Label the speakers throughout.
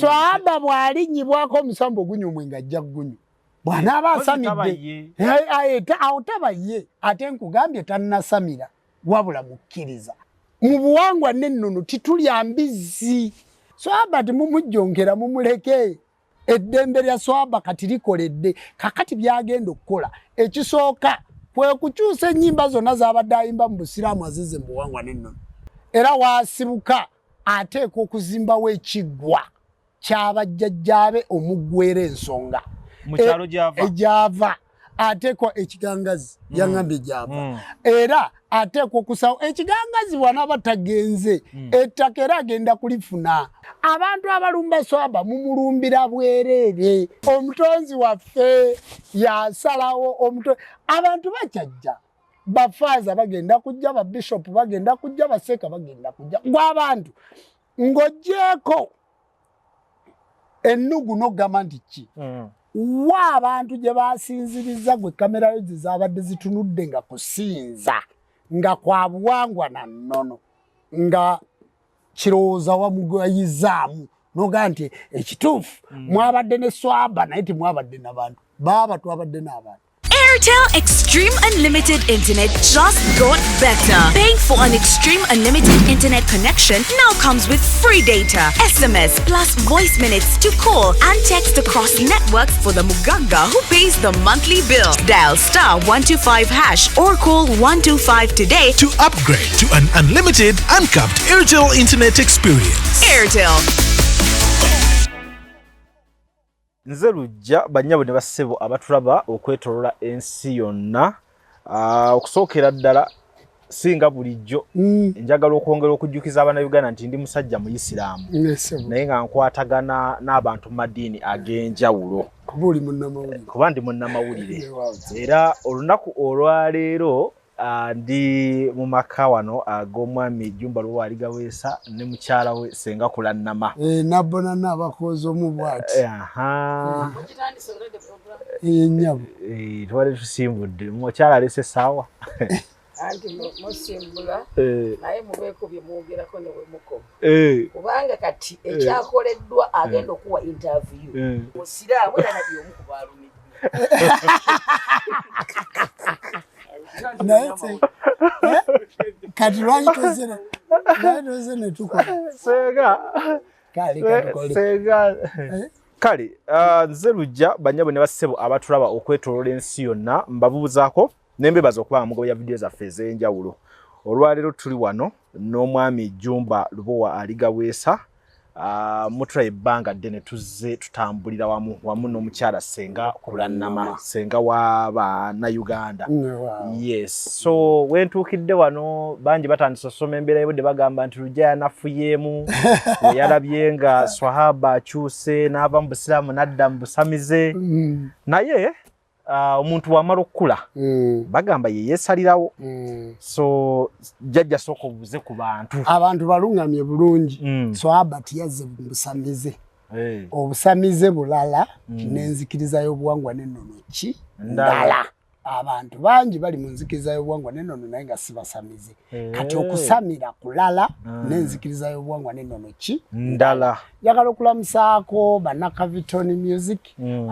Speaker 1: Swahaba bwalinyibwako omusambo gunyumwe nga ajja gunyu. Bwana abasamidde awutabaye ate nkugambye tannasamira wabula mukkiriza. Mu buwangwa n'ennono titulya mbizi. Swahaba temumujjonkera mumuleke. Eddembe lya Swahaba kati likoledde kakati byagenda okukola. Ekisooka kwe kukyusa ennyimba zonna z'abadde ayimba mu busiraamu azize mu buwangwa n'ennono. Era wasibuka ateeka okuzimbawo ekiggwa ky'abajjajjaabe omuggwera ensonga.
Speaker 2: Mukyalo
Speaker 1: gyava ateekwa ekigangazi yaŋŋambye gyava. Era ateekwa okusawo ekigangazi bw'anaaba tagenze ettaka era agenda kulifuna. Abantu abalumba Swahaba mumulumbira bwereere. Omutonzi waffe yasalawo abantu bakyajja. Bafaaza bagenda kujja, babishopu bagenda kujja, baseeka bagenda kujja. Gw'abantu ng'oggyeko ennugu n'ogamba nti ki? Wa abantu gye basinziriza gwe kamera yo zizabadde zitunudde nga kusinza nga kwa buwangwa na nnono nga kirowooza wamugayizaamu n'ogamba nti ekituufu mwabadde ne Swahaba naye temwabadde n'abantu baba twabadde n'abantu.
Speaker 3: Airtel Extreme Unlimited Internet just got better. Paying for an Extreme Unlimited Internet connection now comes with free data, SMS plus voice minutes to call and text across networks for the Muganga who pays the monthly bill. Dial *125# or call 125 today
Speaker 4: to upgrade to an unlimited, uncapped Airtel Internet experience.
Speaker 3: Airtel.
Speaker 2: Nze lujja bannyabo ne bassebo abatulaba okwetolola ensi yonna okusookera ddala singa bulijjo njagala okwongera okujjukiza abaana Uganda nti ndi musajja mu Isiraamu naye nga nkwatagana n'abantu mu madiini ag'enjawulo kuba ndi munnamawulire era olunaku olwaleero ndi mu maka wano ag'omwami Jumba Lubowa Aligaweesa ne mukyala we Senga Kulannama
Speaker 1: nabona n'abakozi omu bw'ati nyabo
Speaker 2: twali tusimbudde mukyala alese essaawa
Speaker 5: anti musimbula naye mubeeko bye mwogerako ne wemuko kubanga kati ekyakoleddwa agenda okuwa interview musiraamu era nabyo omu ku baalumidde
Speaker 1: kati lwaki tozene tukola
Speaker 2: Senga kale nze lujja bannyabo ne bassebo abatulaba okwetolola ensi yonna mbabuuzaako nembebaza okuba mugoya video zaffe ez'enjawulo. Olwaleero tuli wano n'omwami Jumba Lubowa Aligaweesa mutula ebbanga ddene tuzze tutambulira wamu n'omukyala Senga Kulannama Senga w'Abannayuganda. Yes, so wentuukidde wano bangi batandise osoma embeera y'obudde bagamba nti lujja yanafuyeemu yalabye nga Swahaba akyuse n'ava mu busiraamu n'adda mu busamize naye omuntu wamala okukula bagamba ye yeesalirawo so jjajja sooka obuuze ku bantu
Speaker 1: balungamye bulungi. Swahaba tiyazze mu busamize obusamize bulala n'enzikiriza y'obuwangwa n'ennono ki ndala. Abantu bangi bali mu nzikiriza y'obuwangwa n'ennono naye nga si basamize kati okusamira kulala n'enzikiriza y'obuwangwa n'ennono ki
Speaker 2: ndala.
Speaker 1: Njagala okulamusaako bannakavitoni music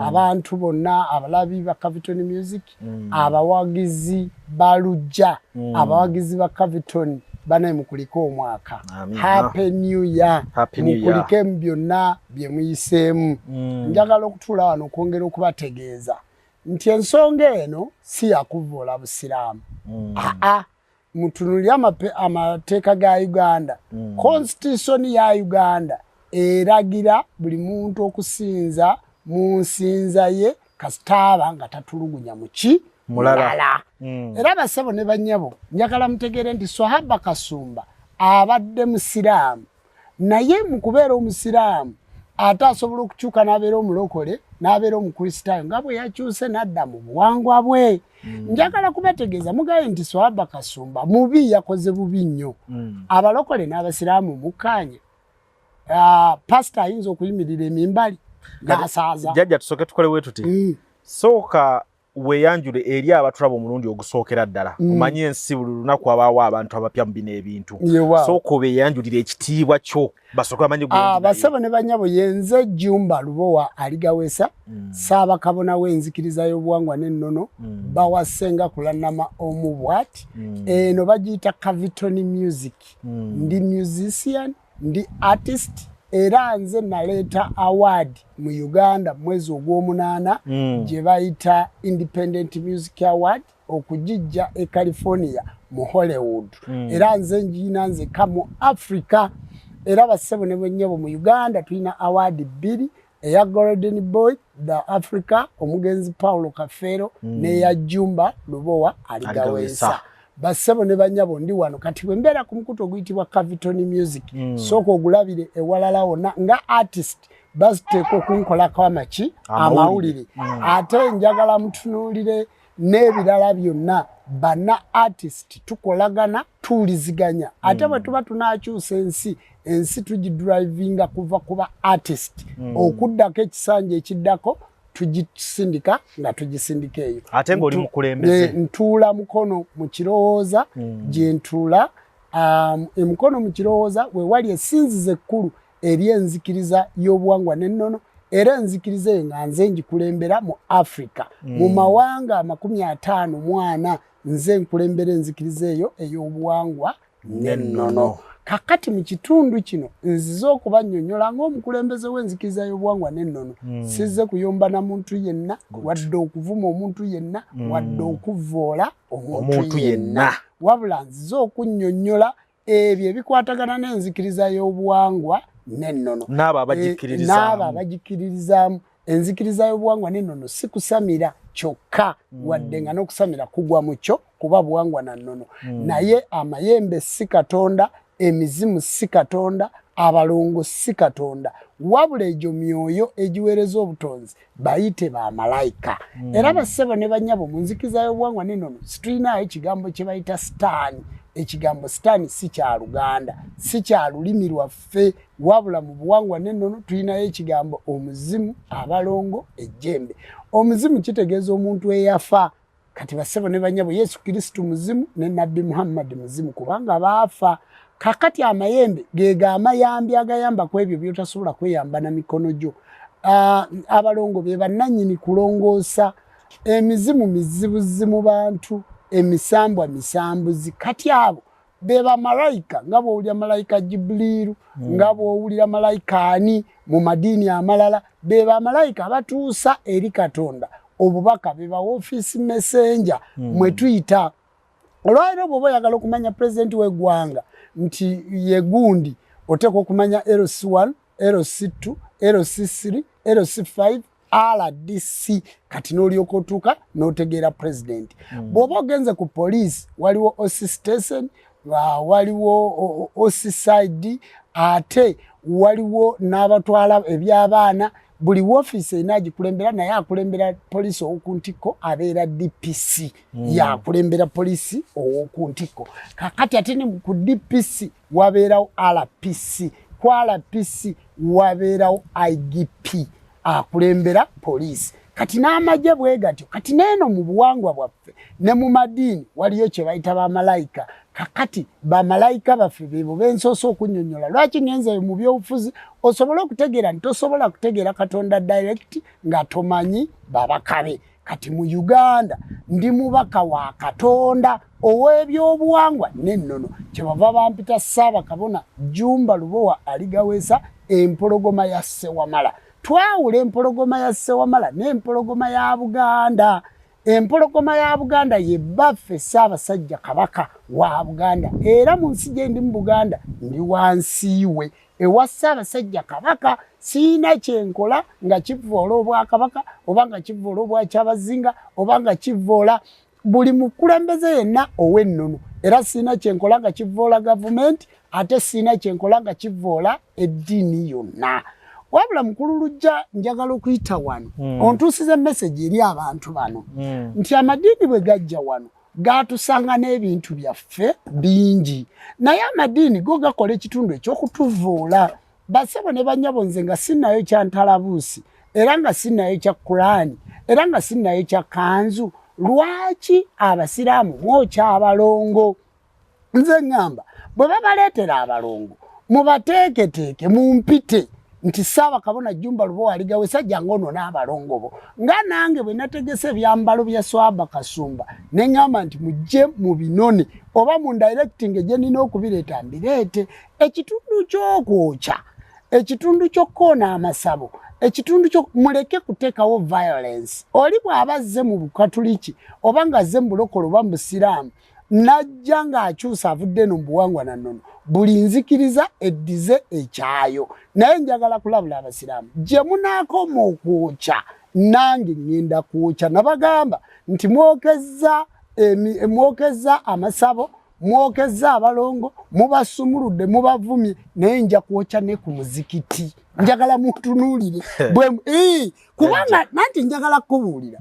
Speaker 1: abantu bonna abalabi ba Kavitoni music abawagizi balujja abawagizi ba Kavitoni banaye mukuliko omwaka happy new year mukulike mu byonna bye muyiseemu. Njagala okutuula wano okwongera okubategeeza nti ensonga eno si yakuvoola busiraamu mutunulire amateeka ga Uganda. Constitution ya Uganda eragira buli muntu okusinza mu nsinza ye kasitaaba nga tatulugunya muki mulala. Era basebo ne bannyabo njagala mutegeere nti Swahaba Kasumba abadde musiraamu naye mu kubeera omusiraamu ate asobola okukyuka n'abeera omulokole n'abeera omukristaayo nga bwe yakyuse n'adda mu buwangwa bwe. Njagala kubategeeza mugaye nti Swahaba Kasumba mubi yakoze bubi nnyo. Abalokole n'abasiraamu mukkaanya pastor ayinza okuyimirira emimbali n'asaaza.
Speaker 2: Jjajja tusooke tukole bwe tuti sooka weyanjule eri abatulaba omulundi ogusookera ddala omanye ensi buli lunaku abaawo abantu abapya mu bino ebintu sooka obeeyanjulira ekitiibwa kyo basooke bamanyi
Speaker 1: basebo ne banyabo yenze Jumba Lubowa aligawesa Ssaabakabona w'enzikiriza y'obuwangwa n'ennono bawasenga kulannama omubwati eno bagiyita Cavitoni Music ndi musician ndi artist era nze naleeta award mu Uganda mwezi ogw'omunaana gye bayita Independent Music Award okugijja e California mu Hollywood era nze njina nzeka mu Africa era bassebo ne bwennyabo mu Uganda tulina award 2 eya Golden Boy the Africa omugenzi Paulo Kafero n'eya Jumba Lubowa aligawesa bassebo ne banyabo ndi wano kati bwe mbeera ku mukutu oguyitibwa Cavitoni Music sooka ogulabire ewalala wonna nga artist basiteeka okunkolako amawulire ate njagala mutunuulire n'ebirala byonna bana artist tukolagana tuwuliziganya ate bwe tuba tunaakyusa ensi tugidrivinga kuva kuba artist okuddako ekisanja ekiddako tugisindika nga tugisindika eyo
Speaker 2: ate ng'oli mukulembeze
Speaker 1: ntuula mukono mu kirowooza gye ntuula emukono mu kirowooza we wali essinzizo ekkulu eri enzikiriza y'obuwangwa n'ennono era enzikiriza eyo nga nze ngikulembera mu Africa mu mawanga 54 nze nkulembera enzikiriza eyo ey'obuwangwa n'ennono kakati mu kitundu kino nzize okubannyonnyola ng'omukulembeze w'enzikiriza y'obuwangwa n'ennono sizze kuyomba na muntu yenna wadde okuvuma omuntu yenna wadde okuvvoola omuntu yenna wabula nzize okunnyonnyola ebyo ebikwatagana n'enzikiriza y'obuwangwa n'ennono
Speaker 2: n'abo abagikiririzaamu enzikiriza y'obuwangwa n'ennono si kusamira kyokka wadde nga n'okusamira kugwa mu kyo kuba buwangwa na nnono naye amayembe si Katonda emizimu si Katonda abalongo si Katonda wabula egyo myoyo egiweereza obutonzi bayite ba malayika era bassebo ne banyabo mu nzikiriza y'obuwangwa n'ennono situlinayo ekigambo kye bayita sitaani ekigambo sitaani si kya Luganda si kya lulimi lwaffe wabula mu buwangwa n'ennono tulinayo ekigambo omuzimu abalongo ejjembe omuzimu kitegeeza omuntu eyafa kati bassebo ne banyabo Yesu Kristo muzimu ne Nabbi Muhammad muzimu kubanga baafa kakati amayembe geega amayambi agayamba ku ebyo byotasobola kweyamba na mikono gyo abalongo be bannannyini kulongoosa emizimu mizibuzi bantu emisambwa misambuzi kati abo be bamalayika nga bw'owulira malayika Jibuliiru nga bw'owulira malayika ani mu madiini amalala be bamalayika abatuusa eri Katonda obubaka be ba office messenger mwe tuyita olwaleero bw'oba oyagala okumanya pulezidenti w'eggwanga nti ye gundi oteekwa okumanya LC1 LC2 LC3 LC5 RDC kati n'olyoka otuuka n'otegeera pulezidenti bw'oba ogenze ku poliisi waliwo OC station waliwo OC side ate waliwo n'abatwala eby'abaana buli woofiisi erina agikulembera naye akulembera poliisi ow'okuntiko abeera DPC yakulembera poliisi ow'okuntiko kakati ate ne ku DPC wabeerawo RPC ku RPC wabeerawo IGP akulembera poliisi kati n'amagye bwe gatyo kati neeno mu buwangwa bwaffe ne mu madiini waliyo kye bayita bamalayika kakati bamalayika baffe beebo bensoosa okunnyonnyola lwaki ngenze mu byobufuzi osobola okutegeera nti tosobola kutegeera Katonda direct nga tomanyi babakabe kati mu Uganda ndi mubaka wa Katonda ow'ebyobuwangwa n'ennono kyebava bampita Ssaabakabona Jumba Lubowa aligawesa empologoma ya Ssewamala twawula empologoma ya Ssewamala n'empologoma ya Buganda empologoma ya Buganda ye baffe Ssaabasajja Kabaka wa Buganda era mu nsi gye ndi mu Buganda ndi wansiiwe ewa Ssaabasajja Kabaka siina kyenkola nga kivvoola obwakabaka oba nga kivvoola obwakyabazinga oba nga kivvoola buli mukulembeze yenna ow'ennono era siina kyenkola nga kivvoola gavumenti ate siina kyenkola nga kivvoola eddiini yonna wabula mukulu lujja njagala okuyita wano ontuusiza message eri abantu bano nti amadiini bwe gajja wano gatusanga n'ebintu byaffe bingi naye amadiini go gakola ekitundu eky'okutuvoola bassebo ne banyabo nze nga sinnayo kyantalabuusi era nga sinnayo kya Kulaani
Speaker 1: era nga sinnayo kya kanzu lwaki abasiraamu mwokya abalongo nze ngamba bwe babaleetera abalongo mubateeketeeke mumpite nti Ssaabakabona Jjumba Lubowa aligawe sajja ngono n'abalongo bo nga nange bwe nategese ebyambalo bya Swaba Kasumba ne ngamba nti mujje mu binone oba mu directing gye nina okubireeta mbireete ekitundu ky'okwokya ekitundu ky'okkoona amasabo ekitundu kyo muleke kuteekawo violence oli bw'abazze mu Bukatuliki oba ng'azze mu bulokole oba mu Busiraamu najja ng'akyusa avudde eno mu buwangwa na nnono buli nzikiriza eddize ekyayo naye njagala kulabula abasiraamu gye munaakoma okwokya nange ngenda kwokya nabagamba nti mwokezza amasabo mwokezza abalongo mubasumuludde mubavumye naye nja kwokya ne ku muzikiti njagala mutunuulire kubanga nanti njagala kubuulira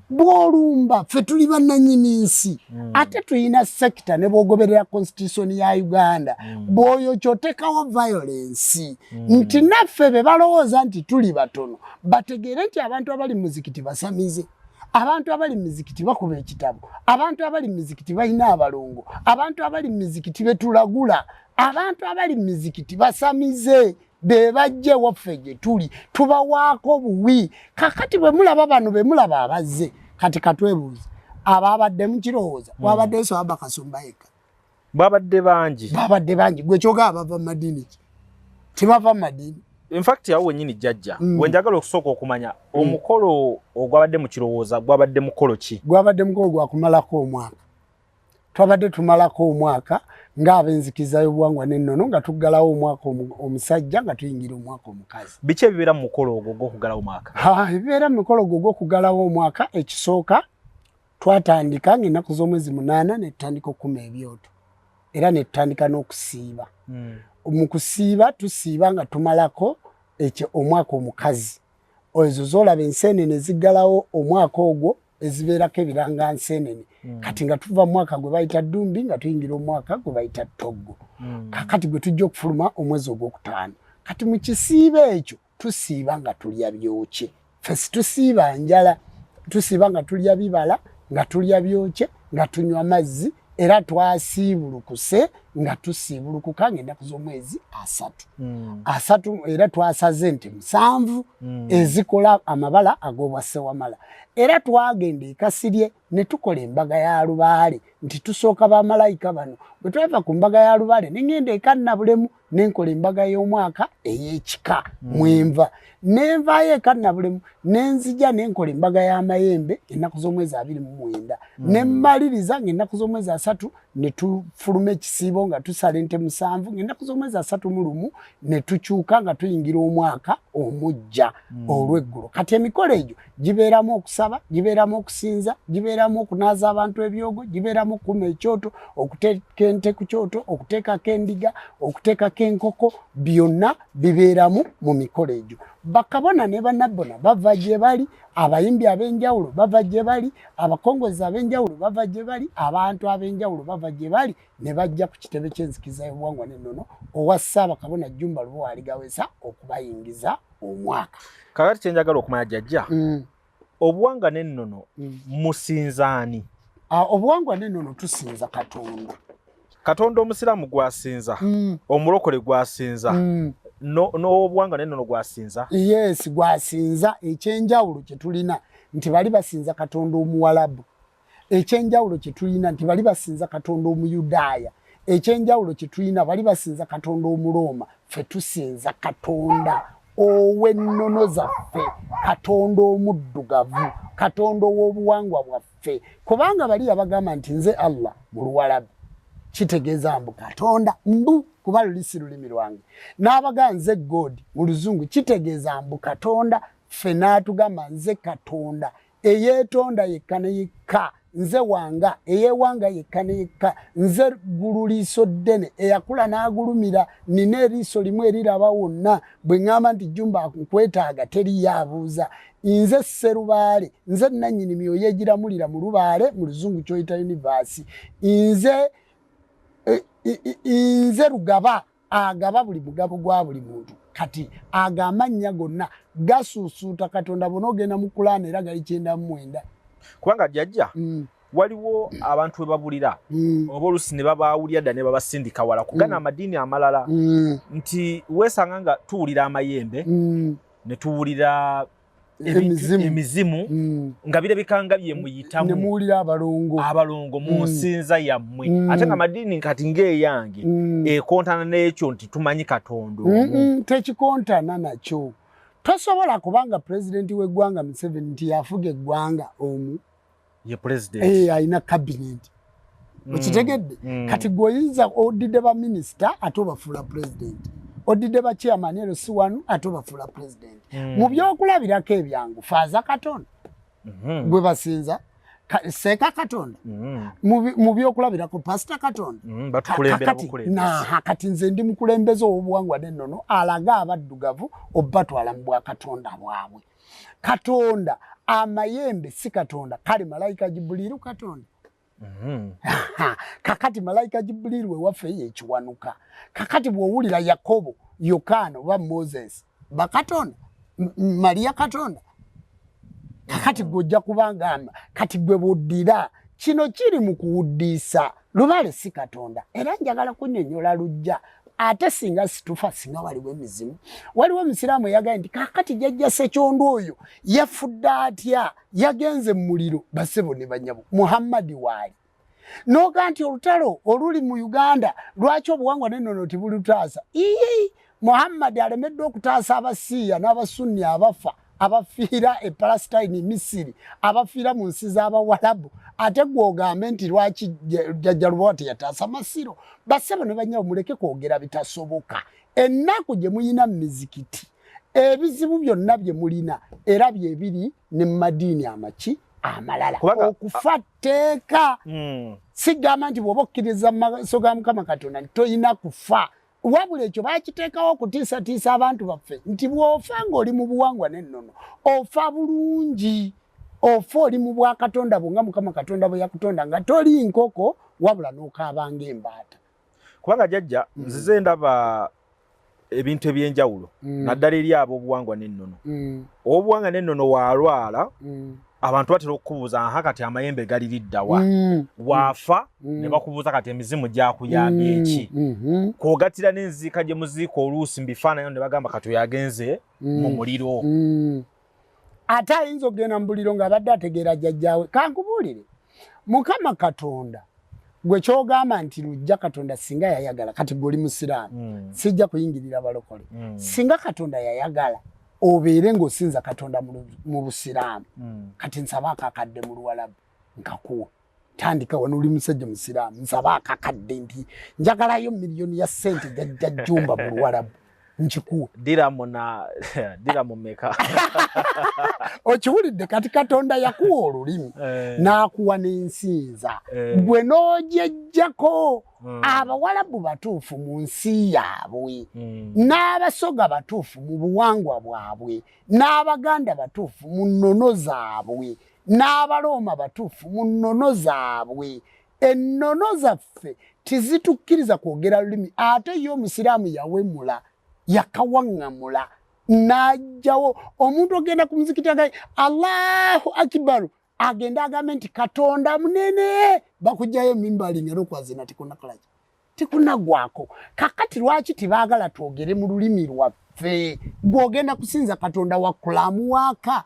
Speaker 1: bw'olumba ffe tuli bannannyini nsi ate tulina sekita ne bw'ogoberera constitution ya Uganda bw'oyo kyotekawo violence nti naffe be balowooza nti tuli batono bategeere nti abantu abali mu muzikiti basamize abantu abali mu mizikiti bakuba ekitabo abantu abali mu mizikiti balina abalongo abantu abali mu mizikiti betulagula abantu abali mu mizikiti basamize bebajje waffe gye tuli tubawaako buwi kakati bwe mulaba bano be mulaba abazze kati katwebuuze ababadde mukirowooza wabadde Swaba Kasumba yekka
Speaker 2: babadde bangi
Speaker 1: gwe kyoga bava madini ki tibava madini
Speaker 2: in fact yawo nyini jjajja wenjagala okusooka okumanya omukolo ogwabadde mu kirowooza gwabadde mukolo ki
Speaker 1: gwabadde mukolo gwa kumalako omwaka twabadde tumalako omwaka ng'abenzikiza y'obuwangwa n'ennono nga tuggalawo omwaka omusajja nga tuyingira omwaka omukazi
Speaker 2: biki ebibeera mu mukolo ogwo gw'okuggalawo omwaka
Speaker 1: ebibeera mu mukolo ogwo gw'okuggalawo omwaka ekisooka twatandika ng'ennaku z'omwezi 8 ne tutandika okukuma ebyoto era ne tutandika n'okusiiba mu kusiiba tusiiba nga tumalako ekyo omwaka omukazi ezo zolaba enseenene ziggalawo omwaka ogwo ezibeerako ebiranga nseenene kati nga tuva mu mwaka gwe bayita ddumbi nga tuyingira omwaka gwe bayita ttoggo kakati gwe tujja okufuluma omwezi ogwokutaano kati mu kisiiba ekyo tusiiba nga tulya byokye ffe situsiiba njala tusiiba nga tulya bibala nga tulya byokye nga tunywa mazzi era twasiibulukuse nga tusiibulukuka ng'ennaku z'omwezi 3 era twasaze nti 7 ezikola amabala ag'obwassewamala era twagenda ekasirye ne tukola embaga ya lubaale nti tusooka bamalayika bano bwe twava ku mbaga ya lubaale ne ngenda eka Nabulemu ne nkola embaga y'omwaka ey'ekika mwenva nenvaayo eka Nabulemu ne nzija ne nkola embaga y'amayembe ennaku z'omwezi 29 ne mmaliriza ng'ennaku z'omwezi 3 ne tufuluma ekisiibo nga tusala ente 7 ng'ennaku z'omwezi 31 ne tukyuka nga tuyingira omwaka omujja olw'eggulu kati emikolo egyo gibeeramu okusaba gibeeramu okusinza gibeeramu okunaaza abantu ebyogo gibeeramu okukuma ekyoto okuteeka ente ku kyoto okuteekako endiga okuteekako enkoko byonna bibeeramu mu mikolo egyo bakabona ne bannabbona bava gye bali abayimbi ab'enjawulo bava gye bali abakongozi ab'enjawulo bava gye bali abantu ab'enjawulo bava gye bali ne bajja ku kitebe ky'enzikiza y'obuwangwa n'ennono owa Ssaabakabona Jjumba Lubowa aligawesa okubayingiza omwaka
Speaker 2: kakati kyenjagala okumanya jjajja obuwangwa n'ennono musinzaani
Speaker 1: obuwangwa n'ennono tusinza Katonda
Speaker 2: omusiraamu gwasinza omulokole gwasinza n'obuwangwa n'ennono gwasinza
Speaker 1: yes gwasinza ekyenjawulo kye tulina nti bali basinza Katonda omuwalabu ekyenjawulo kye tulina nti bali basinza Katonda omuyudaaya ekyenjawulo kye tulina bali basinza Katonda omulooma ffe tusinza Katonda ow'ennono zaffe Katonda omuddugavu Katonda ow'obuwangwa bwaffe kubanga bali abagamba nti nze Allah mu Luwalabu kitegeeza mbu Katonda mbu kuba luli si lulimi lwange n'abaga nze God mu Luzungu kitegeeza mbu Katonda ffe n'atugamba nze Katonda eyeetonda yekka ne yekka nze wanga eyewanga yekka ne yekka nze ggulu liiso ddene eyakula n'agulumira nina eriiso limu eriraba wonna bwe ŋŋamba nti Jjumba nkwetaaga teriyaabuuza nze Sserubaale nze nannyini myoyo egiramulira mu Lubaale mu Luzungu kyoyita universe nze Rugaba agaba buli mugabo gwa buli muntu kati agamanya gonna gasusuuta Katonda bonogenda mu Kulaani era gali 9:9
Speaker 2: kubanga jjajja waliwo abantu webabulira oba olusi ne babawulira dda ne babasindika wala kugana amadiini amalala nti weesanga nga tuwulira amayembe ne tuwulira emizimu nga birabikanga bye muyitamu
Speaker 1: ne muwulira
Speaker 2: abalongo mu nsinza yammwe ate nga amadiini kati ng'eyange ekontana n'ekyo nti tumanyi Katonda
Speaker 1: tekikontana nakyo tosobola kubanga pulezidenti w'eggwanga Museveni nti yafuga eggwanga omu
Speaker 2: ye president
Speaker 1: ayina cabinet okitegedde kati gwoyinza odidde ba minister ate obafuula president odidde ba chairman ero si wanu ate obafuula president mu byokulabirako ebyangu faaza Katonda gwe basinza Seeka Katonda mu byokulabirako pastor Katonda
Speaker 2: batukulembera bukulembera
Speaker 1: kati nze ndi mukulembeze obuwangwa n'ennono alaga abaddugavu obatwala mu bwa Katonda bwabwe Katonda amayembe si Katonda kale malayika Jibuliru Katonda kakati malayika Jibuliru waffe yekiwanuka kakati bw'owulira Yakobo Yokana oba Moses bakatonda Maria Katonda kakati gwojja kubanga kati gwe buddira kino kiri mu kuwuddisa lubale si Katonda era njagala kunnyonnyola lujja ate singa situfa singa waliwo emizimu waliwo Omusiraamu eyagaye nti kakati jjajja Ssekyondo oyo yafudde atya yagenze mu muliro basebo ne banyabo Muhammadi waali noga nti olutalo oluli mu Uganda lwaki obuwangwa n'ennono tibulutaasa Muhammadi alemeddwe okutaasa abasiya n'abasunni abafa abafiira e Palestine Misiri abafiira mu nsi z'Abawarabu ate gwogambe nti lwaki jjajja Lubwati yataasa Masiro basebo ne banyabo muleke kwogera bitasoboka ennaku gye muyina mizikiti ebizibu byonna bye mulina era bye biri ne madiini amaki amalala okufa tteeka sigamba nti bw'oba okkiriza mu maaso ga Mukama Katonda nti toyina kufa wabula ekyo bakiteekawo okutiisatiisa abantu baffe nti bw'ofa ng'oli mu buwangwa n'ennono ofa bulungi ofa oli mu bwa Katonda bwo nga Mukama Katonda bwe yakutonda nga toli nkoko wabula n'okaabanga embaata
Speaker 2: kubanga jjajja nzize ndaba ebintu ebyenjawulo naddala eri ab'obuwangwa n'ennono obuwangwa n'ennono walwala abantu batera okukubuuza kati amayembe gali liddawa waafa ne bakubuuza kati emizimu gyakuyambye eki kwogattira n'enziika gye muziika oluusi mu bifaananyi ne bagamba kati yagenze mu muliro
Speaker 1: ate ayinza okugenda mu buliro ng'abadde ategeera jjajjaawe kankubuulire Mukama Katonda gwe kyogamba nti lujja Katonda singa yayagala kati gw'oli Musiraamu sijja kuyingirira balokole singa Katonda yayagala obeere ng'osinza Katonda mu Busiraamu kati nsaba akakadde mu Luwalabu nkakuwa tandika wano oli musajja Musiraamu nsaba akakadde nti njagalayo miliyoni ya sente jjajja Jjumba mu Luwalabu nkikuwa
Speaker 2: diramu meka
Speaker 1: okiwulidde kati Katonda yakuwa olulimi n'akuwa n'ensinza gwe n'ogyejjako Abawalabu batuufu mu nsi yaabwe n'Abasoga batuufu mu buwangwa bwabwe n'Abaganda batuufu mu nnono zaabwe n'Abalooma batuufu mu nnono zaabwe ennono zaffe tizitukkiriza kwogera lulimi ate ye Omusiraamu yawemula yakawaŋŋamula n'ajjawo omuntu ogenda ku muzikiti agaye Allahu Akbar agenda agambe nti Katonda munene bakugjayo mimbali ngero kwazina tikunakalaje tikunagwako kakati lwaki tibaagala twogere mu lulimi lwaffe bw'ogenda kusinza Katonda wakulaamu waaka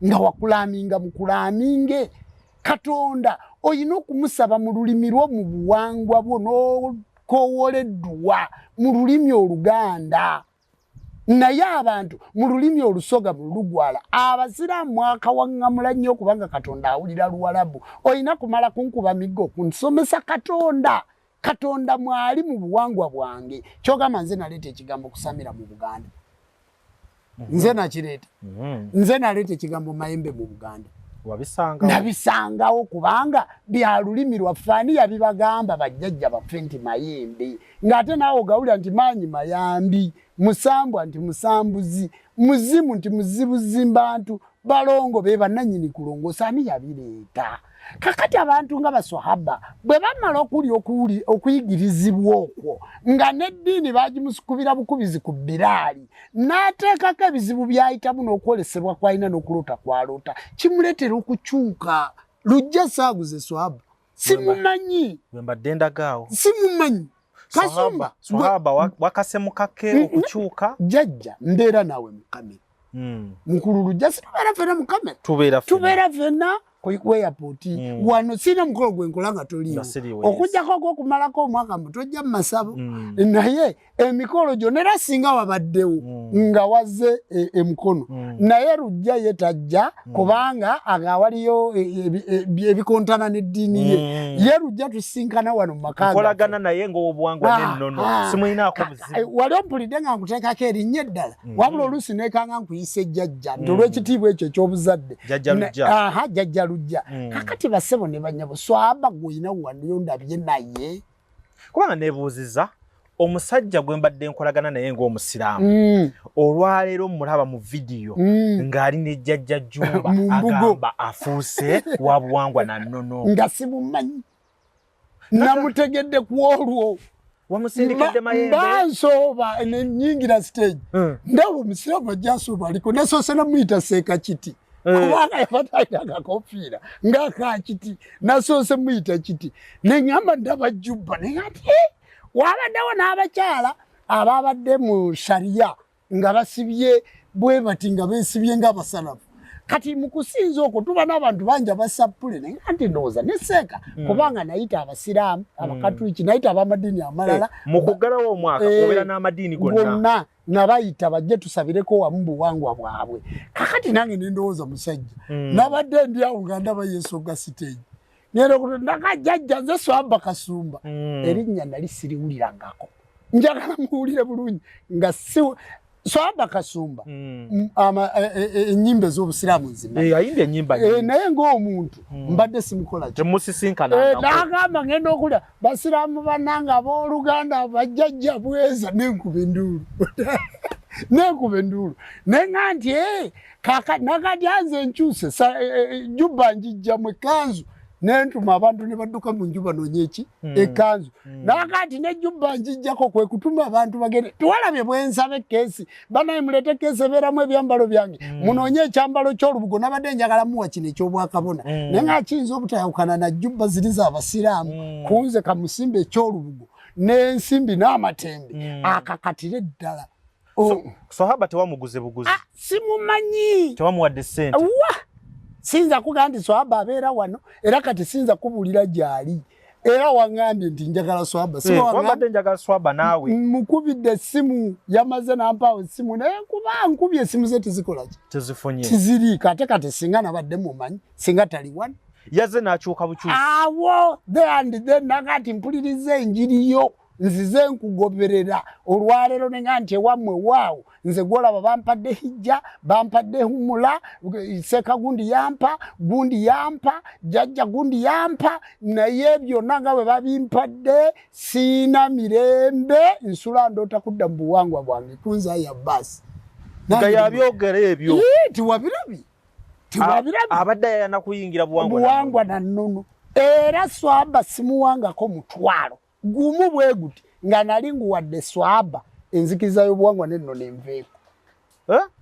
Speaker 1: nga wakulaaminga mukulaaminge Katonda oyina okumusaba mu lulimi lwo mu buwangwa bwo n'okoowoleddwa mu lulimi Oluganda naye abantu mu lulimi Olusoga mu Lugwala Abasiraamu mwakawaŋŋamula nnyo kubanga Katonda awulira Luwalabu oyina kumala kunkuba miggo kunsomesa Katonda mwali mu buwangwa bwange kyogamba nze naleeta ekigambo kusamira mu Buganda nze nakireeta nze naleeta ekigambo mayembe mu Buganda nabisangawo kubanga bya lulimi lwaffe ani yabibagamba bajjajja baffe nti mayembe ng'ate naawe ogawulira nti maanyi mayambi musambwa nti musambuzi, muzimu nti muzibuzi bantu, balongo be bannannyini kulongosa ani yabireeta. Kakati abantu nga baswahaba bwe bamala okuyigirizibwa okwo nga n'eddiini bagimusukubira bukubizi ku Biraali n'ateekako ebizibu byayitamu n'okwolesebwa kwalina n'okulota kwalota kimuleetera okukyuka. Lujja saaguze swahaba simumanyi
Speaker 2: mbadde ndagaawo
Speaker 1: simumanyi Kasumba
Speaker 2: swahaba wakase mukake okukyuka
Speaker 1: jjajja mbeera nawe mu kamera mukulu Lujja situbeera fena mu kamera tubeera fena ku airport wano sina mukolo gwenkola nga toliiwo okujjako ogw'okumalako omwaka mbu tojja mu masabo naye emikolo gyonna era singa wabaddewo nga wazze emukono naye Lujja ye tajja kubanga agawaliyo ebikontana n'eddiini ye Lujja tusinkana wano mu maka
Speaker 2: kolagana naye ng'obuwangwa n'ennono simulinaako buzibu
Speaker 1: wali ompulidde nga nkuteekako erinnya eddala wabula oluusi neekanga nkuyise jjajja nti olw'ekitiibwa ekyo eky'obuzadde jjajja Lujja kakati basebo ne banyabo swahaba gwina waniyo ndabye naye
Speaker 2: kubanga nebuuziza omusajja gwe mbadde nkolagana naye ng'omusiraamu olwaleero mulaba mu vidiyo ng'ali ne jjajja Jumba agamba afuuse wa buwangwa na nnono
Speaker 1: nga simumanyi namutegedde ku olwo
Speaker 2: wamusindikidde mayembe
Speaker 1: bansooba nenyingira stage ndaba omusiraamu ajja asooba aliko nasoose namuyita Seeka Kiti kubanga yabatayita akakofiira ng'akakiti nasoose muyita Kiti neŋŋamba ndaba Jumba neŋati wabaddewo n'abakyala ababadde mu sharia nga basibye bwe bati nga beesibye ng'abasalafu kati mu kusinza okwo tuba n'abantu bangi abasappule naye nti ndowooza ne Seeka kubanga nayita abasiraamu abakatuliki nayita ab'amadiini amalala
Speaker 2: mu kuggalawo omwaka obeera n'amadiini gonna
Speaker 1: nabayita bajje tusabireko wamu buwangwa bwabwe kakati nange nendowooza musajja nabadde ndi awo nga ndaba yeesogga siteegi nero nakajjajja nze Swahaba Kasumba erinnya nali siriwulirangako njagala muwulire bulungi nga Swahaba Kasumba ennyimba ez'obusiraamu nzimanyi
Speaker 2: ayimbye ennyimba
Speaker 1: naye ng'omuntu mbadde simukola
Speaker 2: temusisinkana
Speaker 1: n'agamba ngenda okulya basiraamu bannange abooluganda bajjajja bweza nenkuba enduulu nenga nti nakati anze enkyuse Jumba njijjamu ekanzu nentuma abantu ne badduka mu nju banoonya eki ekanzu nakati ne Jumba njijjako kwe kutuma abantu bagende tuwalabye bwensaba ekkeesi banaye mulete ekkeesi ebeeramu ebyambalo byange munoonye ekyambalo ky'olubugo nabadde njagala muwa kino eky'obwakabona naye nga kiyinza obutayawukana na Jumba ziri z'abasiraamu kunze kamusimba eky'olubugo n'ensimbi n'amatembe akakatire ddala
Speaker 2: Swahaba tewamuguze buguzi
Speaker 1: simumanyi
Speaker 2: tewamuwadde ssente
Speaker 1: sinza kugamba nti Swahaba abeera wano era kati sinza kubuulira gy'ali era waŋŋambye nti njagala Swahaba
Speaker 2: wabadde njagala Swahaba naawe
Speaker 1: mukubidde essimu yamaze nampaawo essimu naye nkubye essimu ze tizikolaki
Speaker 2: tezifunye
Speaker 1: tiziriiko ate kati singa nabadde mumanyi singa tali wano
Speaker 2: yazze n'akyuka bukyusi
Speaker 1: awo then nakati mpuliriza enjiriyo nzize nkugoberera olwaleero nenga nti ewammwe waawo nze gwolaba bampadde hijja bampadde humula Seeka gundi yampa jjajja gundi yampa naye byonna nga bwe babimpadde siina mirembe nsula ndoota kudda mu buwangwa bwange kunzaya basi
Speaker 2: nga yabyogera ebyo
Speaker 1: tiwabirabi
Speaker 2: abadde yayana kuyingira
Speaker 1: buwangwa na nnono era Swahaba simuwangako mutwalo gumu bwe guti nga nali nguwadde Swahaba enzikiriza y'obuwangwa n'ennono enveeko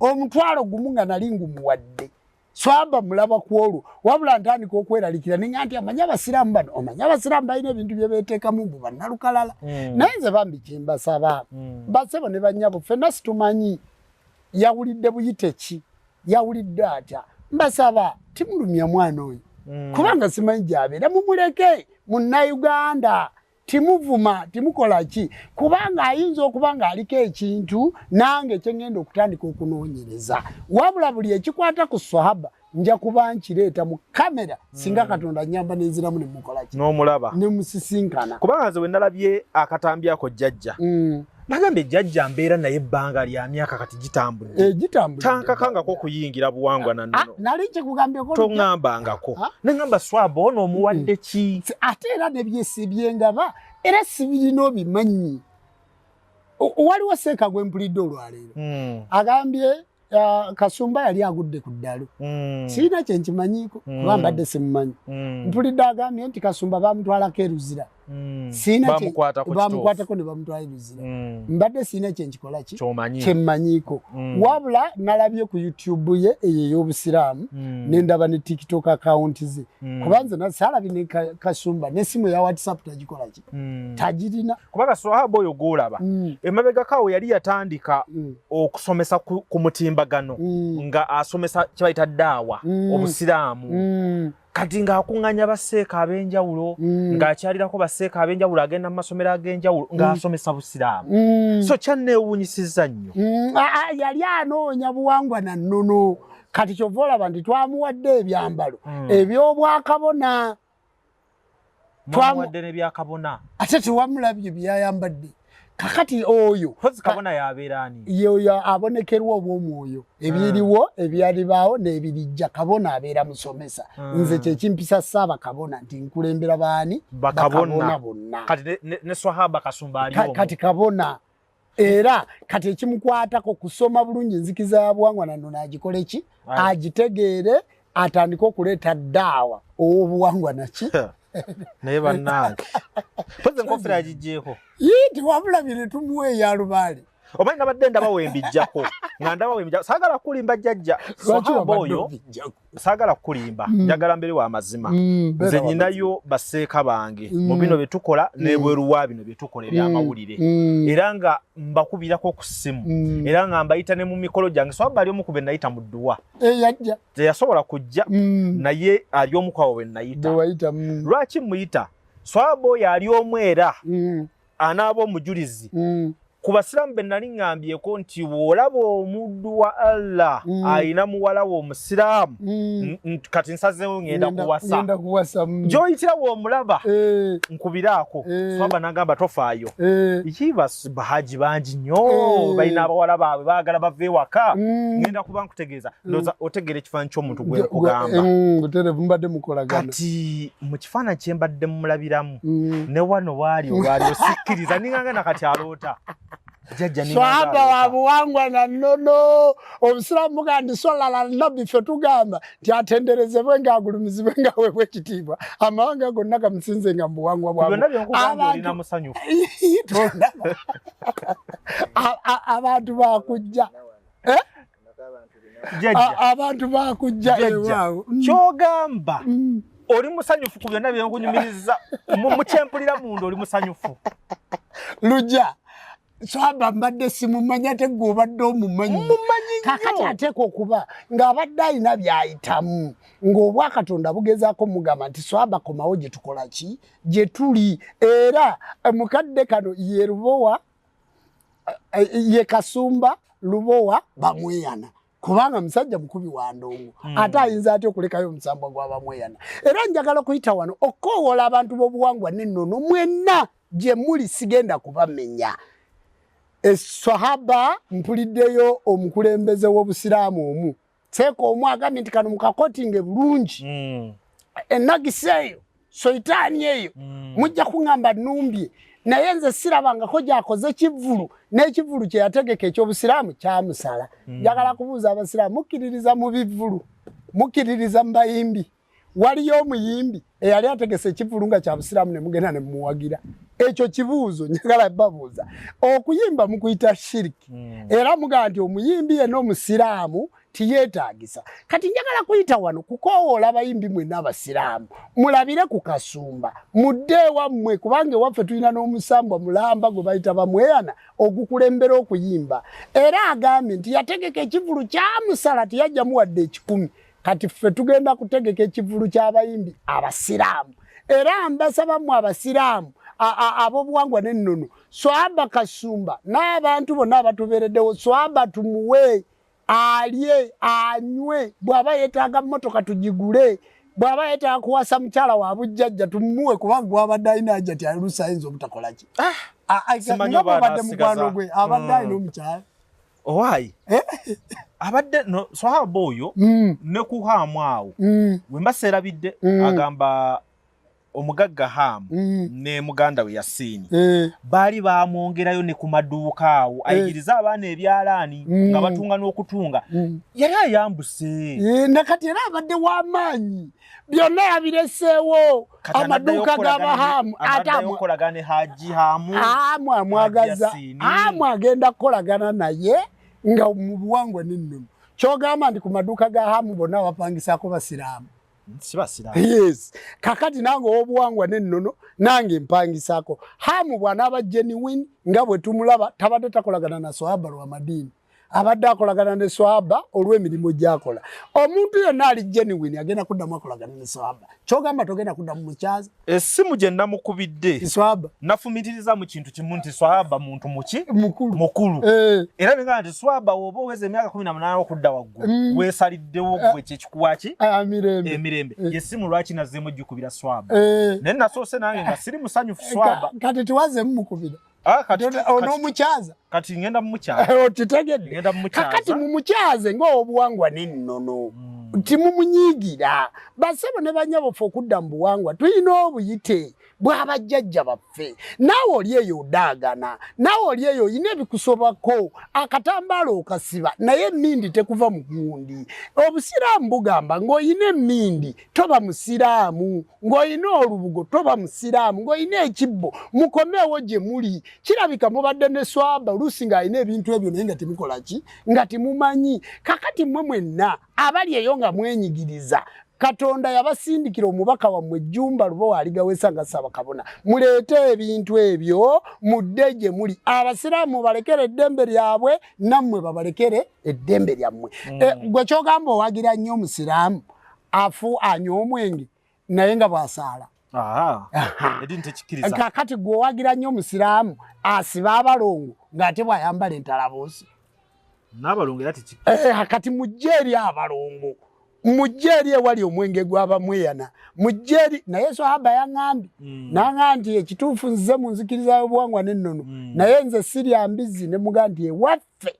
Speaker 1: omutwalo gumu nga nali ngumuwadde Swahaba mulaba ku olwo wabula ntandika okweralikira ninga nti amanyi abasiraamu bano omanyi abasiraamu balina ebintu bye beeteekamu mbu bannalukalala naye nze bambi kyembasaba basebo ne bannyabo ffenna situmanyi yawulidde buyite ki yawulidde atya mbasaba timulumya mwana oyo kubanga simanyi gy'abeera mumuleke Munnayuganda timuvuma timukola ki kubanga ayinza okuba ng'aliko ekintu nange kyengenda okutandika okunoonyereza wabula buli ekikwata ku Swahaba nja kuba nkireeta mu kamera singa Katonda nyamba nenziramu ne mukola ki
Speaker 2: n'omulaba
Speaker 1: ne musisinkana
Speaker 2: kubanga nze we nalabye akatambi ako jjajja nagambye jjajja mbeera naye ebbanga lya myaka kati gitambudde tankakangako okuyingira buwangwa na nnono
Speaker 1: nali kyekugambyeko
Speaker 2: toŋŋambangako neŋŋamba Swahaba ono omuwadde ki
Speaker 1: ate era ne byesibye ngaba era sibirina obimanyi waliwo seeka gwe mpulidde olwaleero agambye Kasumba yali agudde ku ddalo sirina kye nkimanyiiko kuba mbadde simumanyi mpulidde agambye nti Kasumba bamutwalako eruzira bamukwatako ne bamutwala eruzira mbadde sirina kye nkikola ki kyemmanyiiko wabula nalabye ku YouTube ye eyo ey'obusiraamu nendaba ne TikTok account ze kuba nze saalabye ne Kasumba n'essimu ya WhatsApp tagikola ki tagirina
Speaker 2: kubanga Swahaba oyo gw'olaba emabegakawo yali yatandika okusomesa ku mutimbagano nga asomesa kye bayita ddaawa obusiraamu kati ng'akuŋŋanya baseeka ab'enjawulo ng'akyalirako baseeka ab'enjawulo agenda mu masomero ag'enjawulo ng'asomesa busiraamu so kyanneewuunyisizza nnyo
Speaker 1: yali anoonya buwangwa na nnono kati kyova olaba nti twamuwadde ebyambalo eby'obwakabona
Speaker 2: twamuwadde n'ebyakabona
Speaker 1: ate tewamulabye byayambadde kakati oyo
Speaker 2: kabona yabeera ani
Speaker 1: yoyo abonekerwa obw'omwoyo ebyiriwo ebyalibaawo n'ebirijja kabona abeera musomesa nze kyekimpisa Ssaabakabona nti nkulembera baani bakabona bonna
Speaker 2: kati ne Swahaba Kasumba aliwo
Speaker 1: kati kabona era kati ekimukwatako kusoma bulungi nzikiza ya buwangwa na nnono agikole ki agitegeere atandika okuleeta ddaawa ow'obuwangwa naki
Speaker 2: naye bannange poze nkofera agigyeko
Speaker 1: yiti wabulabye ne tumuwa eyalubaale
Speaker 2: omanyi nabadde ndaba wembijjako nga ndaba wembijjako saagala kulimba jjajja Swahaba oyo saagala kulimba njagala mbere wa mazima nze nyinayo baseeka bange mu bino bye tukola n'ebweru wa bino bye tukola ebyamawulire era nga mbakubirako ku ssimu era nga mbayita ne mu mikolo gyange Swahaba ali omu ku be nayita mu dduwa
Speaker 1: eyajja
Speaker 2: teyasobola kujja naye ali omu kwawo we nayita lwaki muyita Swahaba oyo ali omu era anaaba omujulizi ku basiraamu be nali ŋŋambyeko nti bw'olaba omuddu wa Allah ayina muwala we omusiraamu kati nsazeewo ŋŋenda kuwasa gy'oyitira bw'omulaba nkubiraako Swahaba n'agamba tofaayo bahaji bangi nnyo balina abawala baabwe baagala bava ewaka ŋŋenda kuba nkutegeeza ndowooza otegeera ekifaananyi ky'omuntu gwe nkugamba kati mu kifaananyi kye mbadde mumulabiramu ne wano waali olwali osikkiriza ninganga nakati aloota
Speaker 1: Swahaba wa buwangwa na nnono obusiraamu buga nti swalala nabbi ffe tugamba nti atenderezebwe ng'agulumizibwe ng'aweebwa ekitiibwa amawanga gonna gamusinze nga mu buwangwa bwabwe abantu bakujja abantu bakujja ewaawo
Speaker 2: kyogamba oli musanyufu ku byonna byenkunyumiriza mu kyempulira munda oli musanyufu
Speaker 1: Lujja Swahaba mbadde simumanya ate gwe obadde omumanyi kakati ateeka okuba ng'abadde alina by'ayitamu ng'obwakatonda bugezaako mugamba nti Swahaba komawo gye tukola ki gye tuli era mukadde kano ye Lubowa ye Kasumba Lubowa bamweyana kubanga musajja mukubi wa ndongo ate ayinza atya okulekayo omusambwa gw'abamweyana era njagala okuyita wano okoowola abantu b'obuwangwa n'ennono mwenna gye muli sigenda kubamenya Swahaba mpuliddeyo omukulembeze w'obusiraamu omu seeka omu agambye nti kano mukakotinge bulungi ennagisa eyo soitaani eyo mujja kuŋŋamba nnumbye naye nze sirabangako gy'akoze kivvulu n'ekivvulu kye yategeka eky'obusiraamu kyamusala njagala kubuuza abasiraamu mukkiririza mu bivvulu mukkiririza mu bayimbi waliyo omuyimbi eyali ategese ekivvulu nga kya busiraamu ne mugenda ne mumuwagira ekyo kibuuzo njagala babuuza okuyimba mukuyita shiriki era mugamba nti omuyimbi yenna omusiraamu tiyeetaagisa kati njagala kuyita wano kukoowoola abayimbi mwenna abasiraamu mulabire ku Kasumba mudde ewammwe kubanga ewaffe tulina n'omusambwa mulamba gwe bayita bamweyana ogukulembera okuyimba era agambye nti yategeka ekivvulu kyamusala tiyajjamu wadde 10 kati ffe tugenda kutegeka ekivvulu ky'abayimbi abasiraamu era mbasaba mu abasiraamu ab'obuwangwa n'ennono Swahaba Kasumba n'abantu bonna abatubeereddewo Swahaba tumuwe alye anywe bw'aba yeetaaga mmotoka tugigule bw'aba yeetaaga kuwasa mukyala wa bujjajja tumuwe kubanga gwabadde alina ajja ti aluusi ayinza obutakola ki
Speaker 2: simanyi oba
Speaker 1: abadde mukwano gwe abadde alina omukyala
Speaker 2: owaayi abadde no Swahaba oyo ne kuhaamu awo bwe mba seerabidde agamba omugagga Hamu ne muganda we Yasini bali bamwongerayo ne ku maduuka awo ayigiriza abaana ebyalaani nga batunga n'okutunga yali ayambuse
Speaker 1: nakati era abadde w'amaanyi byonna yabireseewo amaduuka g'Abahamu
Speaker 2: atamukolagane Haji Hamu
Speaker 1: amwagaza Hamu agenda kukolagana naye nga mu buwangwa n'ennono kyogamba ndi ku maduuka ga Hamu bonna bapangisaako basiraamu yes kakati nange obuwangwa n'ennono nange mpangisaako Hamu bw'anaaba genuine nga bwe tumulaba tabadde takolagana na swahaba lwa madiini abadde akolagana ne swahaba olw'emirimu gy'akola omuntu yonna ali genuine agenda kuddamu akolagana ne swahaba kyogamba togenda kuddamu mukyaza
Speaker 2: essimu gye namukubidde
Speaker 1: swahaba
Speaker 2: nafumitiriza mu kintu kimu nti swahaba muntu mukulu era bingana nti swahaba woba oweza emyaka 18 okudda waggulu weesaliddewo gwe kyekikuwaki emirembe yessimu lwaki nazzeemu ojjukubira swahaba naye nasoose nange nga siri musanyufu swahaba
Speaker 1: kati tuwazeemu mukubira onomukyaza
Speaker 2: kati ngenda mumukyaza
Speaker 1: okitegedde kakati mumukyaze ng'obuwangwa n'ennono timumunyiigira basebo ne banyabofu okudda mu buwangwa tulina obuyite bw'abajjajja baffe naawe oli eyo odaagana naawe oli eyo oyina ebikusobako akatambaala okasiba naye emmindi tekuva mu gundi obusiraamu bugamba ng'oyina emmindi toba musiraamu ng'oyina olubugo toba musiraamu ng'oyina ekibbo mukomeewo gye muli kirabika mubadde ne swahaba oluusi ng'alina ebintu ebyo naye nga temukola ki nga temumanyi kakati mmwe mwenna abali eyo nga mwenyigiriza Katonda yabasindikira omubaka wammwe Jjumba Lubowa aligawesa nga Ssaabakabona muleete ebintu ebyo mudde gye muli abasiraamu balekere eddembe lyabwe nammwe babalekere eddembe lyammwe gwe kyogamba owagira nnyo omusiraamu afu anywa omwenge naye nga bw'asaala kakati gwe owagira nnyo omusiraamu asiba abalongo ng'ate bw'ayambala entalabuusi
Speaker 2: n'abalongo era tekikkirizibwa
Speaker 1: kati mujje eri abalongo mujje eri ewali omwenge gw'abamweyana mujje eri naye swahaba yaŋŋambye naŋŋamba nti ekituufu nze mu nzikiriza y'obuwangwa n'ennono naye nze sirya mbizzi ne mugaa nti ewaffe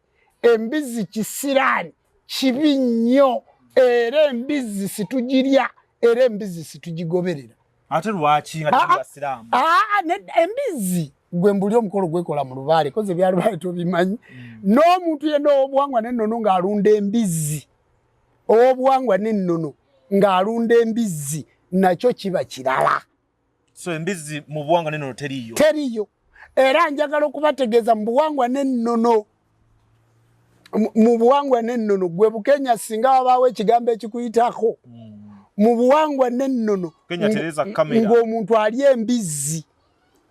Speaker 1: embizzi kisiraani kibi nnyo era embizzi situgirya era embizzi situgigoberera
Speaker 2: ate lwaki nga tuli basiraamu
Speaker 1: embizzi gwe mbuli omukolo gwekola mu lubaale koze byalubaale tobimanyi n'omuntu yenna ow'obuwangwa n'ennono ng'alunda embizzi obuwangwa n'ennono ng'alunda embizzi nakyo kiba kirala
Speaker 2: so embizzi mu buwangwa n'ennono
Speaker 1: teriyo era njagala okubategeeza mu buwangwa n'ennono mu buwangwa n'ennono gwe Bukenya singa wabaawo ekigambo ekikuyitako mu buwangwa n'ennono ng'omuntu ali embizzi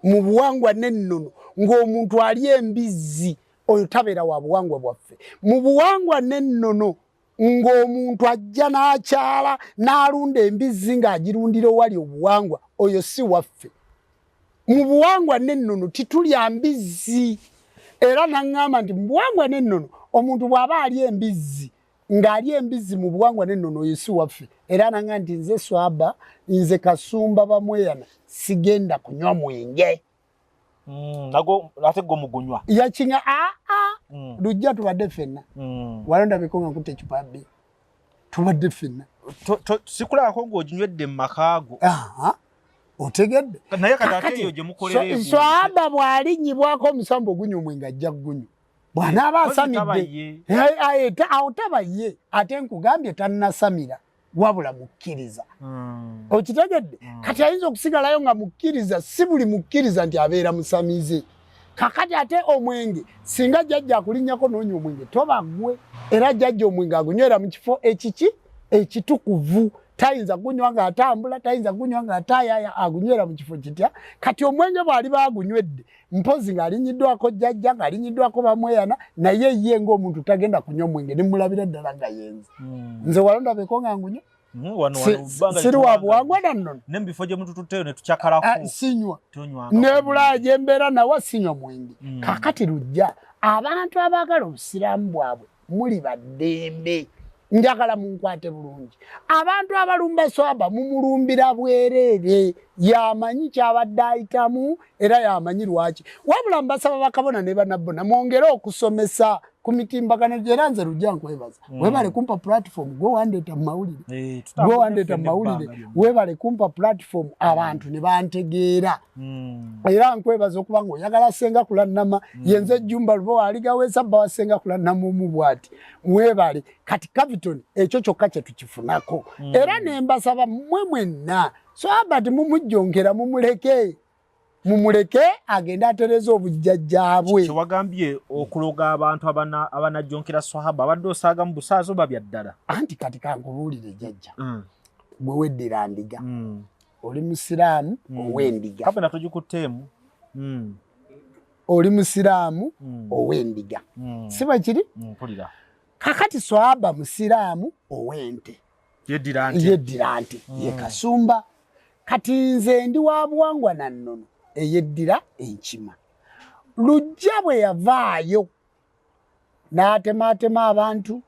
Speaker 1: mu buwangwa n'ennono ng'omuntu ali embizzi oyo tabeera wa buwangwa bwaffe mu buwangwa n'ennono ng'omuntu ajja n'akyala n'alunda embizzi ng'agirundira owali obuwangwa oyo si waffe mu buwangwa n'ennono titulya mbizzi era naŋŋamba nti mu buwangwa n'ennono omuntu bw'aba ali embizzi ng'ali embizzi mu buwangwa n'ennono oyo si waffe era naŋŋamba nti nze swahaba nze Kasumba Bamweyana sigenda kunywa mwenge
Speaker 2: ate gwe mugunywa
Speaker 1: yakinga lujja tubadde ffenna walonda bikonga nkutte ecupa bbi tubadde ffenna
Speaker 2: sikulabako ng'oginywedde mu makaago
Speaker 1: otegedde
Speaker 2: naye kati eyo gye mukolera
Speaker 1: swahaba bw'alinnyibwako omusambu ogunywa omwenge ajja gunywa bw'anaaba asamidde awo taba ye ate nkugambye tannasamira wabula mukkiriza okitegedde kati ayinza okusigalayo nga mukkiriza si buli mukkiriza nti abeera musamize kakati ate omwenge singa jjajja akulinnyako n'onywa omwenge toba ggwe era jjajja omwenge agunywera mu kifo ekiki ekitukuvu tayinza kunywa ng'atambula tayinza kunywa ng'atayaaya agunywera mu kifo kitya kati omwenge bw'ali baagunywedde mpozi ng'alinyiddwako jjajja ng'alinyiddwako Bamweyana naye ye ng'omuntu tagenda kunywa omwenge ne mulabira ddala nga yenze nze walonda beko nga ngunywa siri wa buwangwa n'ennono
Speaker 2: n'ebifo gye mutututeyo ne tukyakalako
Speaker 1: sinywa ne Bulaaya gye mbeera nawa sinywa mwenge kakati lujja abantu abaagala obusiraamu bwabwe muli baddembe njagala munkwate bulungi abantu abalumba swahaba mumulumbira bwereere yamanyi kyabadde ayitamu era yamanyi lwaki wabula mbasaba bakabona ne bannabona mwongere okusomesa kumitimbagano jeranze Lujja nkwebaza webale kumpa platform go wandeta mawulire go wandeta mawulire webale kumpa platform abantu ne bantegeera era nkwebaza okuba ngo yagala senga kulanama yenze Jumba Lubo aligawesa bawasenga kulanama omubwati webale kati Capital ekyo kyokka kye tukifunako era nembasaba mwenna so abati mumujjongera mumuleke agenda atereza obujjajjabwe
Speaker 2: kiwagambye okuloga abantu abanajjonkera swahaba abadde osaaga mu busaazo babyaddala
Speaker 1: anti kati kankubuulire jjajja gwe weddira ndiga oli musiraamu ow'endiga
Speaker 2: kapena tugikuteemu
Speaker 1: oli musiraamu ow'endiga siba kiri
Speaker 2: mpulira
Speaker 1: kakati swahaba musiraamu ow'ente yeddira nte ye Kasumba kati nze ndi wa buwangwa na nnono eyeddira enkima Lujja bwe yavaayo n'atematema abantu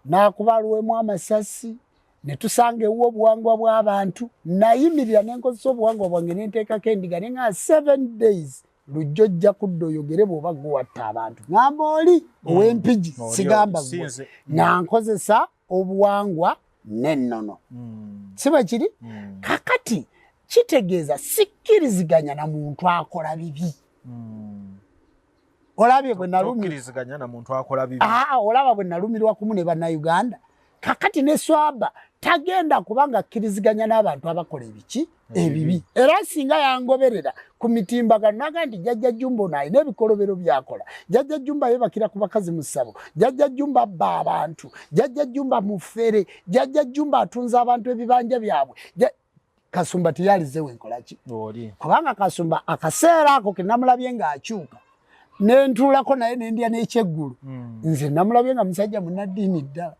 Speaker 1: n'akubalwemu amasasi ne tusanga ewuwo obuwangwa bw'abantu nayimirira n'enkozesa obuwangwa bwange n'enteekako endiga ne nga 7 days Lujja ojja kudda oyogere bw'oba gwewatta abantu ngamba oli ow'empigi sigamba gwe nga nkozesa obuwangwa n'ennono siba kiri kakati kitegeeza sikkiriziganya na muntu akola bibi olabye bwe
Speaker 2: nalumiriziganya na muntu akola bibi
Speaker 1: olaba bwe nalumirwa kumu ne bannayuganda kakati ne Swaba tagenda kubanga akkiriziganya n'abantu abakola ebiki ebibi era singa yangoberera ku mitimbagano naga nti Jjajja Jumba ono alina ebikolobero byakola Jjajja Jumba yebakira ku bakazi mu ssabo Jjajja Jumba abba abantu Jjajja Jumba mufere Jjajja Jumba atunza abantu ebibanja byabwe Kasumba tiyalizewe nkolaki kubanga Kasumba akaseera ako ke namulabye ng'akyuka nentuulako naye nendya n'ekyeggulu nze namulabye nga musajja munnaddiini ddala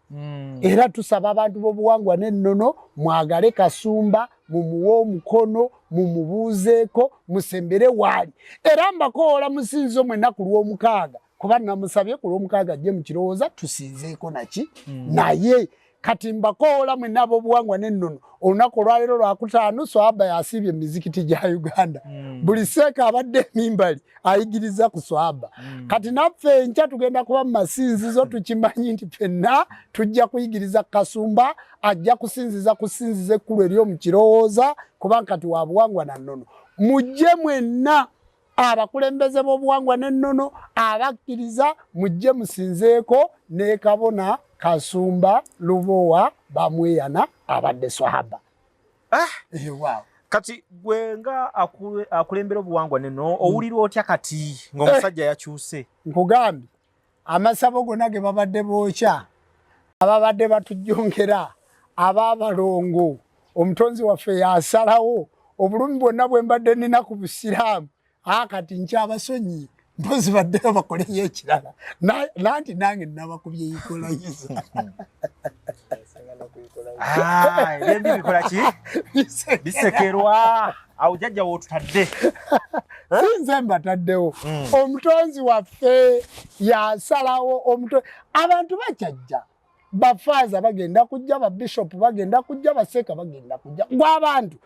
Speaker 1: era tusaba abantu b'obuwangwa n'ennono mwagale Kasumba mumuwe omukono mumubuuzeeko musembere waali era mbakoola musinzo mwenna ku lw'omukaaga kuba namusabye ku lw'omukaaga ajje mu kirowooza tusinzeeko naki naye kati mbakoola mwenna ab'obuwangwa n'ennono olunaku olwaleero lwakutaano Swaba yasiibye emizikiti gya Uganda buli seeka abadde emimbali ayigiriza ku Swaba kati naffe enkya tugenda kuba mu masinzizo tukimanyi nti ffenna tujja kuyigiriza Kasumba ajja kusinziza ekkulu ery'omu kirowooza kubanga kati wa buwangwa na nnono mujje mwenna abakulembeze b'obuwangwa n'ennono abakkiriza mujje musinzeeko ne Kabona Kasumba Lubowa bamweyana abadde Swahaba wow.
Speaker 2: Kati gwe nga akulembera obuwangwa n'ennono owulirwa otya kati ng'omusajja yakyuse
Speaker 1: nkugambye amasabo gonna ge babadde bookya ababadde batujjongera ab'abalongo omutonzi waffe yasalawo obulumi bwonna bwe mbadde nina ku busiraamu kati nkyabasonyi mpozi baddeyo bakoleyo ekirala nanti nange nabakubye yikolayiza
Speaker 2: ebyendi bikola ki bisekerwa awo jjajja wootutadde
Speaker 1: sinze mbataddewo omutonzi waffe yasalawo abantu bakyajja bafaaza bagenda kujja babishopu bagenda kujja baseeka bagenda kujja gw'abantu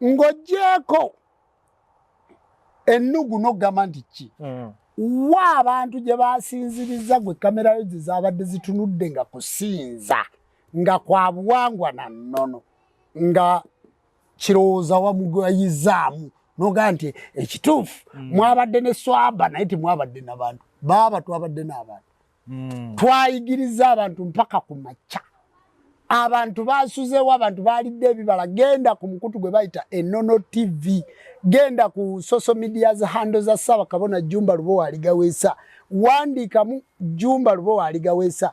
Speaker 1: ng'ogjeeko ennugu n'ogamba nti ki wa abantu gye basinziriza gwe kamera ze zaabadde zitunudde nga kusinza nga kwa buwangwa na nnono nga kirowooza wamugayizaamu n'ogamba nti ekituufu mwabadde ne Swaba naye temwabadde n'abantu baaba twabadde n'abantu twayigiriza abantu mpaka ku makya abantu basuzewo abantu balidde ebibala genda ku mukutu gwe bayita Ennono TV genda ku social media za handle za Ssaabakabona Jumba Lubowa aligaweesa wandikamu Jumba Lubowa aligaweesa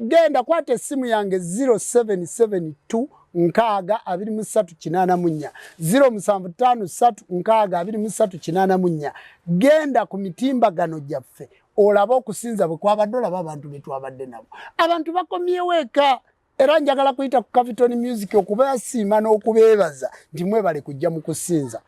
Speaker 1: genda kwata essimu yange 0772 nkaaga 2384 0753 genda ku mitimbagano gyaffe olaba okusinza bwe kwabadde olaba abantu be twabadde nabo abantu bakomyewo eka era njagala kuyita ku Capital Music okubasiima n'okubeebaza nti mwebale kujja mu kusinza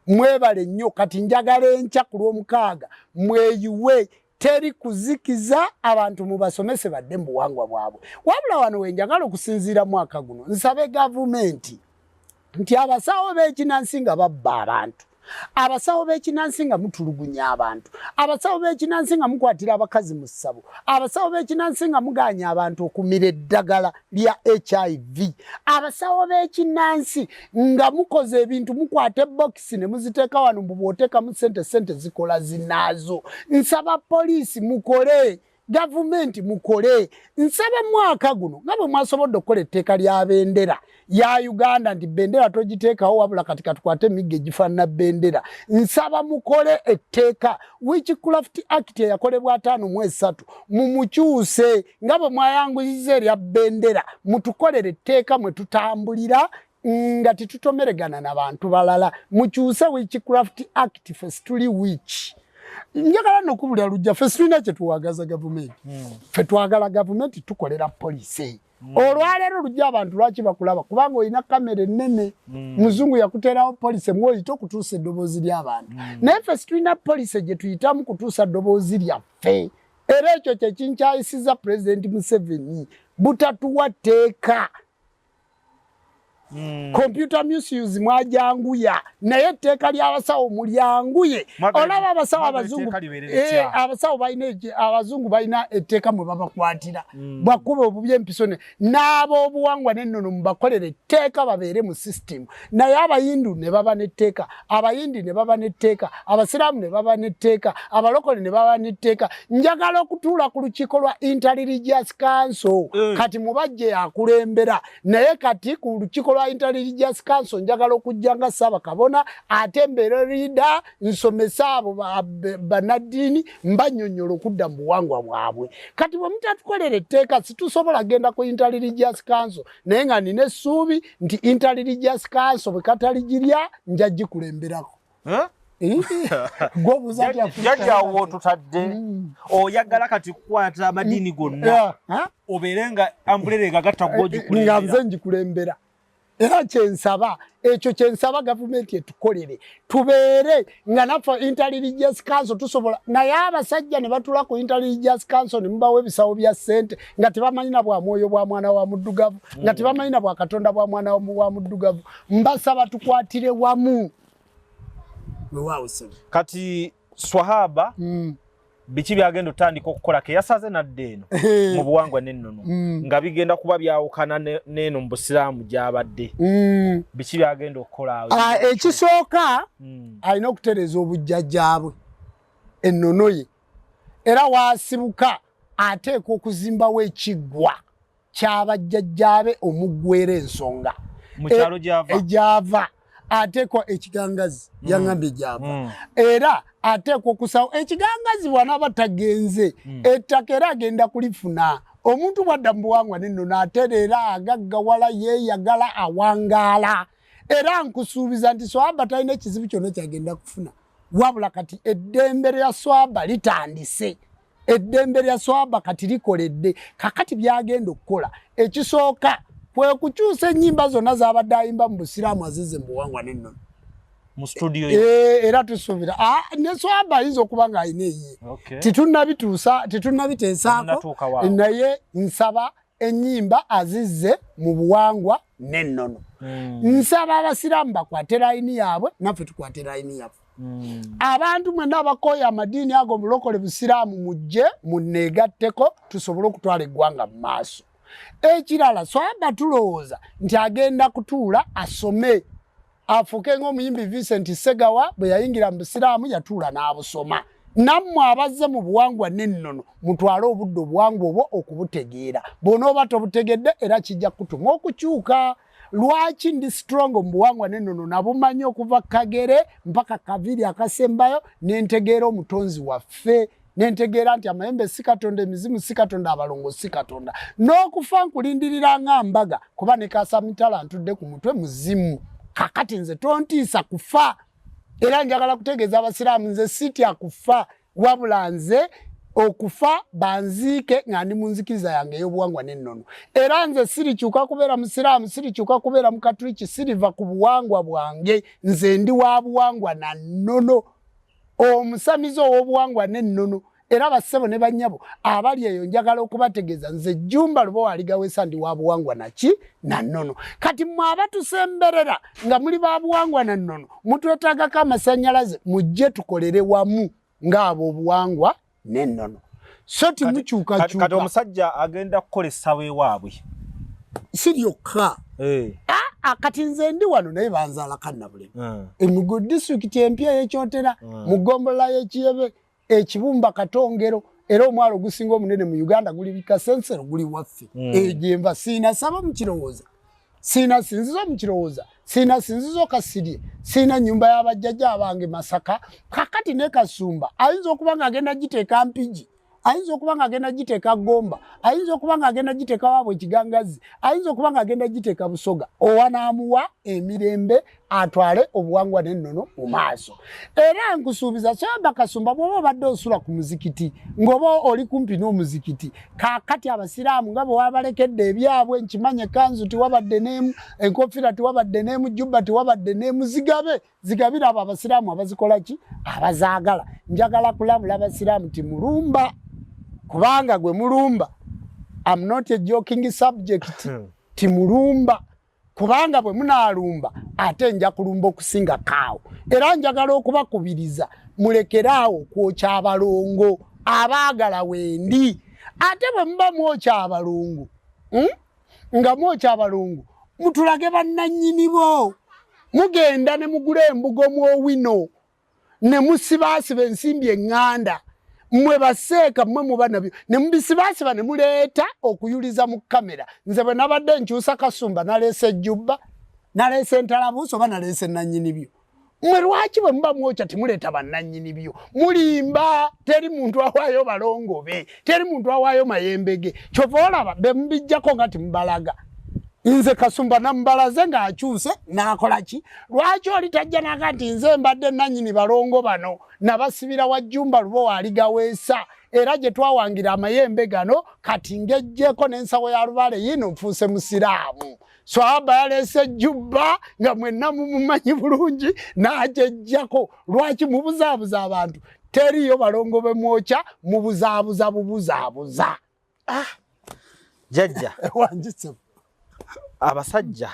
Speaker 1: mwebale nnyo kati njagala enkya ku lw'omukaaga mweyiwe teri kuzikiza abantu mubasomese badde mu buwangwa bwabwe wabula wano wenjagala okusinziira mwaka guno nsabe gavumenti nti abasawo b'ekinansi nga babba abantu abasawo b'ekinansi nga mutulugunya abantu, abasawo b'ekinansi nga mukwatira abakazi mu ssabo, abasawo b'ekinansi nga muganya abantu okumira eddagala lya HIV, abasawo b'ekinansi nga mukoze ebintu mukwata ebbokisi ne muziteeka wano bw'oteekamu sente zikola zinaazo. Nsaba poliisi mukole, gavumenti mukole. Nsaba mwaka guno nga bwe mwasobodde okukola etteeka lya bendera ya Uganda nti bendera togiteekawo wabula kati katukwate emiggo egifaanana bendera. Nsaba mukole etteeka Witchcraft Act eyakolebwa 5 mumukyuse nga bwe mwayanguyiza erya bendera mutukolere etteeka mwe tutambulira nga titutomeregana n'abantu balala. Mukyuse Witchcraft Act ffe tuli witch. Njagala nokubulira lujja ffe tulina kye tuwagaza gavumenti. Ffe twagala gavumenti tukolera poliisi. Olwaleero lujja abantu lwaki bakulaba kubanga olina kamera ennene. Muzungu yakuterawo poliisi mw'oyita okutuusa eddoboozi ly'abantu. Naye ffe tulina poliisi gye tuyitamu kutuusa ddoboozi lyaffe. Era ekyo kye kinkyayisiza Pulezidenti Museveni butatuwa tteeka. Computer misuse mwajanguya naye etteeka ly'abasawo mulyanguye. Olaba abasawo abazungu abasawo balina abazungu balina etteeka mwe babakwatira bwakuba obubi empisone n'abo obuwangwa n'ennono mubakolera etteeka babeere mu system. Naye abayindu ne baba n'etteeka, abayindi ne baba n'etteeka, abasiraamu ne baba n'etteeka, abalokole ne baba n'etteeka. Njagala okutuula ku lukiiko lwa Inter-Religious Council kati mubajje yakulembera naye kati ku lukiiko lwa Inter-Religious Council njagala okujja nga Ssaabakabona ate mbeere leader nsomesa abo bannaddiini mbanyonnyola okudda mu buwangwa bwabwe. Kati bwe mutatukolera etteeka situsobola genda ku Inter-Religious Council naye nga nina essuubi nti Inter-Religious Council bwe kataligirya nja gikulemberako.
Speaker 2: Jajjawo tutadde oyagala kati kukwata amaddiini gonna obeere nga ambulere gagatta gwogikulembera.
Speaker 1: Nga nze ngikulembera. Era kyensaba ekyo kyensaba gavumenti etukolere tubeere nga naffe Inter-Religious Council tusobola naye abasajja ne batula ku Inter-Religious Council ne mubawo ebisawo bya ssente nga tebamanyina bwa mwoyo bwa mwana wa muddugavu nga tebamanyina bwa Katonda bwa mwana wa muddugavu. Mbasaba tukwatire wamu.
Speaker 2: Kati Swahaba biki byagenda otandika okukola ke yasaze nadde eno mu buwangwa n'ennono nga bigenda kuba byawukana n'eno mu busiraamu gy'abadde biki byagenda okukola
Speaker 1: ekisooka alina okutereeza obujjajjaabwe ennono ye era waasibuka ateeka okuzimbawo ekiggwa ky'abajjajjaabe omuggwera ensonga
Speaker 2: mu kyalo
Speaker 1: gyava ateekwa ekigangazi yangambye gyava era ateekwa okusawo ekigangazi bw'anaaba tagenze ettaka era agenda kulifuna. Omuntu bwadda mu buwangwa n'ennono atereera agaggawala yeeyagala awangaala era nkusuubiza nti Swahaba talina ekizibu kyonna kyagenda kufuna wabula kati eddembe lya Swahaba litandise. Eddembe lya Swahaba kati likoledde kakati byagenda okukola ekisooka kwe kukyusa ennyimba zonna z'abadde ayimba mu busiraamu azize mu buwangwa n'ennono
Speaker 2: mu studio
Speaker 1: era tusuubira ne Swahaba ayinza okuba nga alina eyiye tetunnabiteesaako naye nsaba ennyimba azizze mu buwangwa n'ennono. Nsaba abasiraamu bakwate layini yaabwe naffe tukwate layini yaffe. Abantu mwenna abakooya amadiini ago mulokole busiraamu mujje munneegatteko tusobole okutwala eggwanga mu maaso. Ekirala Swahaba tulowooza nti agenda kutuula asome afuuke ng'omuyimbi Vincent Segawa bwe yayingira mu busiraamu yatuula n'abusoma. Nammwe abazze mu buwangwa n'ennono mutwale obudde obuwangwa obwo okubutegeera. Bw'onooba tobutegedde era kijja kutuma okukyuka. Lwaki ndi strong mu buwangwa n'ennono nabumanyi okuva Kagere mpaka Kaviri akasembayo nentegeera omutonzi waffe. Nentegeera nti amayembe si Katonda, emizimu si Katonda, abalongo si Katonda. N'okufa nkulindirira nga mbaga kuba ne Kasamitala ntudde ku mutwe muzimu. Kakati nze tontiisa kufa. Era njagala kutegeeza abasiraamu nze sitya kufa wabula nze okufa banziike nga ndi mu nzikiriza yange ey'obuwangwa n'ennono. Era nze sirikyuka kubeera musiraamu, sirikyuka kubeera mukatuliki, siriva ku buwangwa bwange. Nze ndi wa buwangwa na nnono. Omusamizo ow'obuwangwa n'ennono era bassebo ne bannyabo abali eyo njagala okubategeeza nze Jjumba Lubowa aligawesa ndi wa buwangwa naki na nnono kati mwe abatusemberera nga muli ba buwangwa na nnono mutwetaagako amasannyalaze mujje tukolere wamu ng'abo obuwangwa n'ennono so timukyukakyuka
Speaker 2: kati omusajja agenda kukolesa weewaabwe
Speaker 1: si lyokka kati nze ndi wano naye banzaala kannabulemu Emugo disitulikiti empya y'ekyotera mu ggombolola y'Ekiyebe ekibumba Katongero era omwalo ogusinga omunene mu Uganda guli Bikasensero guli waffe ejemba siina saba mu kirowooza siina sinzizo mu kirowooza siina sinzizo Kasirye siina nyumba y'abajjajja abange Masaka kakati ne Kasumba ayinza okuba ng'agenda giteeka Mpigi ayinza okuba ng'agenda giteeka Gomba ayinza okuba ng'agenda giteeka waabwe Kigangazi ayinza okuba ng'agenda giteeka Busoga owanaamuwa emirembe atwale obuwangwa n'ennono mu maaso era nkusuubiza Samba Kasumba bw'oba obadde osula ku muzikiti ng'oba oli kumpi n'omuzikiti kaakati abasiraamu nga bwe wabalekedde ebyabwe nkimanye ekanzu tiwabadde n'emu enkofiira tiwabadde n'emu jjubba tiwabadde n'emu zigabira abo abasiraamu abazikola ki abazaagala njagala kulabula abasiraamu timulumba kubanga gwe mulumba I'm not a joking subject timulumba kubanga bwe munaalumba ate nja kulumba okusinga kaawo era njagala okubakubiriza mulekeraawo kwokya abalongo abaagala wendi ate bwe muba mwokya abalongo nga mwokya abalongo mutulage bannannyini bo mugenda ne mugula embugo mwowino ne musibaasiba ensimbi eŋŋanda mwe baseeka mwe muba nabyo ne mubisibaasiba ne muleeta okuyuliza mu kamera nze bwe nabadde nkyusa Kasumba naleese Jjubba naleese Ntalabuuso oba naleese nannyini byo mwe lwaki bwe muba mwokya timuleeta bannannyini byo mulimba teri muntu awaayo balongobe teri muntu awaayo mayembege kyova olaba be mubijjako nga timubalaga nze Kasumba namubalaze ng'akyuse n'akola ki lwaki oli tajja naga nti nze mbadde nannyini balongo bano nabasibira wa Jjumba Lubowa aligaweesa era gye twawangira amayembe gano kati ngejjeko n'ensawo ya Lubale yino nfuuse musiraamu Swaba yaleese Jjubba nga mwenna mumumanyi bulungi n'agyejjako lwaki mubuzaabuza abantu teriyo balongo be mwokya mubuzaabuza bubuzaabuza
Speaker 2: jjajja
Speaker 1: wanjise
Speaker 2: abasajja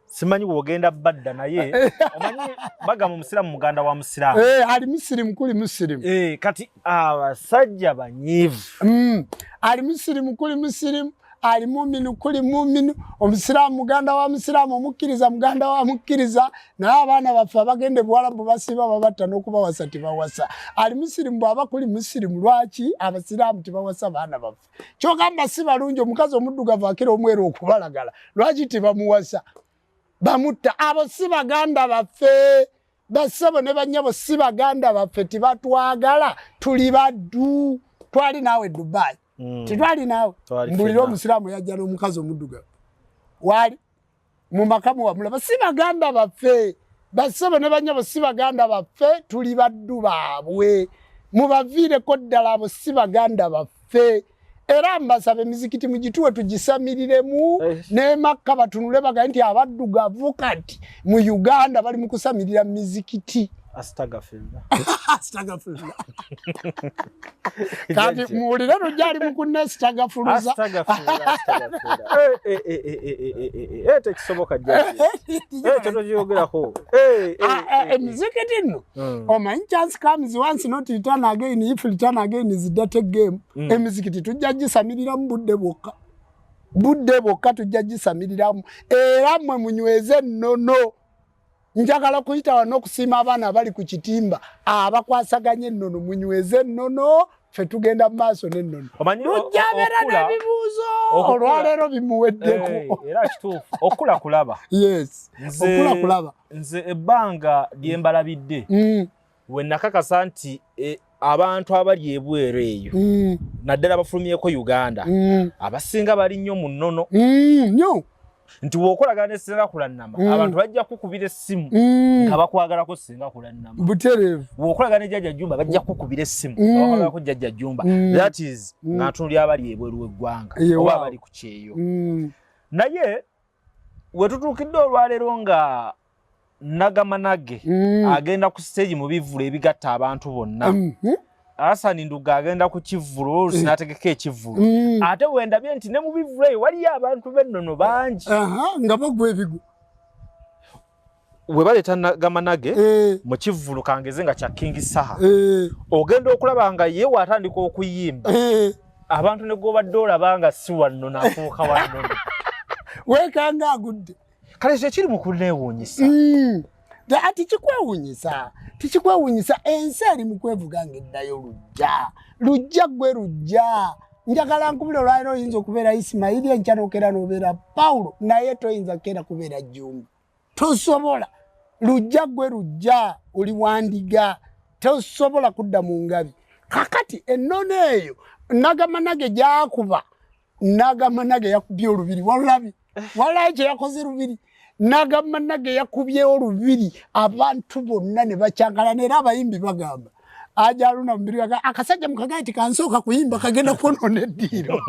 Speaker 2: simanyi bwogenda badda naye omanyi baga mu musiramu muganda wa musiramu
Speaker 1: ali musirimu kuli musirimu
Speaker 2: kati abasajja banyivu
Speaker 1: ali musirimu kuli musirimu ali muminu kuli muminu omusiramu muganda wa musiramu omukkiriza muganda wa mukkiriza naye abaana baffe abagende Buwarabu basiba babatta n'okubawasa tibawasa ali musirimu bw'aba kuli musirimu lwaki abasiraamu tibawasa baana baffe kyogamba si balungi omukazi omuddugavu akira omweru okubalagala lwaki tibamuwasa bamutta abo si baganda baffe bassebo ne bannyabo si baganda baffe tibatwagala tuli baddu twali naawe Dubai titwali naawe mbulira omusiraamu yajja n'omukazi omuddugavu wali mu makamu wamulaba si baganda baffe bassebo ne bannyabo si baganda baffe tuli baddu baabwe mubaviireko ddala abo si baganda baffe era mbasaba emizikiti mugituwe tugisamiriremu ne Makka batunule baga nti abaddugavu kati mu Uganda bali mu kusamirira mizikiti
Speaker 2: astagfirullah
Speaker 1: astagfirullah kati muulire rujali mukune astagfirullah
Speaker 2: tekisoboka jjajja kyoto kyogerako
Speaker 1: emizikiti nno omanyi chance comes once not return again if return again is dirty game emizikiti tujja gisamirira mu budde bwokka tujja gisamiriramu era mmwe munyweze nnono njagala kuyita wano okusiima abaana abali ku kitimba abakwasaganye ennono munyweze ennono ffe tugenda mu maaso n'ennono lujjabeera n'ebibuuzo olwaleero bimuweddeko
Speaker 2: era kituufu okula kulaba
Speaker 1: yes okula kulaba
Speaker 2: nze ebbanga lye mbalabidde we nakakasa nti abantu abali ebweru eyo naddala abafulumyeko Uganda abasinga bali nnyo mu nnono
Speaker 1: nnyo
Speaker 2: nti wokolagana esinga kulannama abantu bajja kukubira essimu nga bakwagalako singa kulannama
Speaker 1: buterevu
Speaker 2: wokolagana Jjajja Jjumba bajja kukubira essimu bakwagalako Jjajja Jjumba that is ng'atunuli abali ebweru w'eggwanga oba abali ku kyeyo naye wetutuukidde olwaleero nga Nagamanage agenda ku stage mu bivvulu ebigatta abantu bonna Asani Nduga agenda ku Kivvulu sinategeka ekivvulu ate wendabye nti ne mu bivvulu wali abantu bennono bangi
Speaker 1: nga bagwa ebigo
Speaker 2: we baleta Nagamanage mu Kivvulu kangeze nga kya King Saha ogenda okulaba nga ye watandika okuyimba abantu ne gobadde olabanga si wanno nafuuka wanno
Speaker 1: wekanga agudde
Speaker 2: kale kiri mu kuneewuunyisa
Speaker 1: ati tikikwewuunyisa ensi eri mu kwevuga ng'eddayo lujja gwe lujja njagala nkubira olwaliro oyinza okubeera Isimayiri enkya n'okeera n'obeera Pawulo naye toyinza keera kubeera Jjumba tosobola lujja gwe lujja oli wandiga tosobola kudda mu ngabi kakati ennono eyo Nagamanage gyakuba Nagamanage yakubye olubiri walulabi walayi kye yakoze lubiri Nagamanage yakubye olubiri abantu bonna ne bakyagala era abayimbi bagamba ajaluna mbiri akasajja mukagaiti kansooka kuyimba kagenda kwonona eddiiro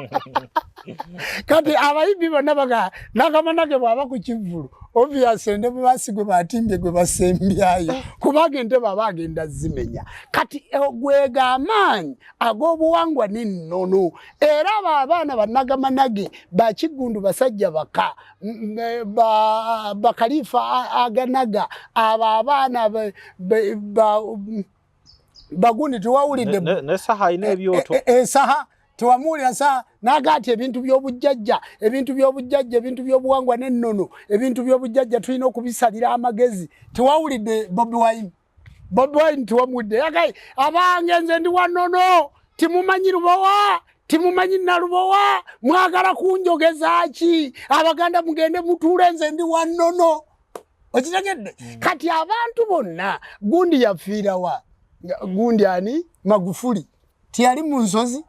Speaker 1: kati abayimbi bonna baga Nagamanage bwaba ku Kivvulu obvious ende basigwe batimbye gwe basembyayo kubanga ente baba agenda zimenya kati gwega amaanyi ag'obuwangwa n'ennono era abaana ba Nagamanage bakigundu basajja baka bakalifa aganaga abaana bagundi tuwawulidde
Speaker 2: ne saha ine ebyoto
Speaker 1: saha tuwamulira saha nagati ebintu by'obujjajja ebintu by'obuwangwa n'ennono ebintu by'obujjajja tulina okubisalira amagezi tuwawulidde Bobi Wine tuwamudde yagai abange nze ndi wannono timumanyi Lubowa timumanyi Nalubowa mwagala kunjogeza ki abaganda mugende mutuule nze ndi wannono okitegedde kati abantu bonna gundi yafiirawa gundi ani Magufuli tiyali mu nsozi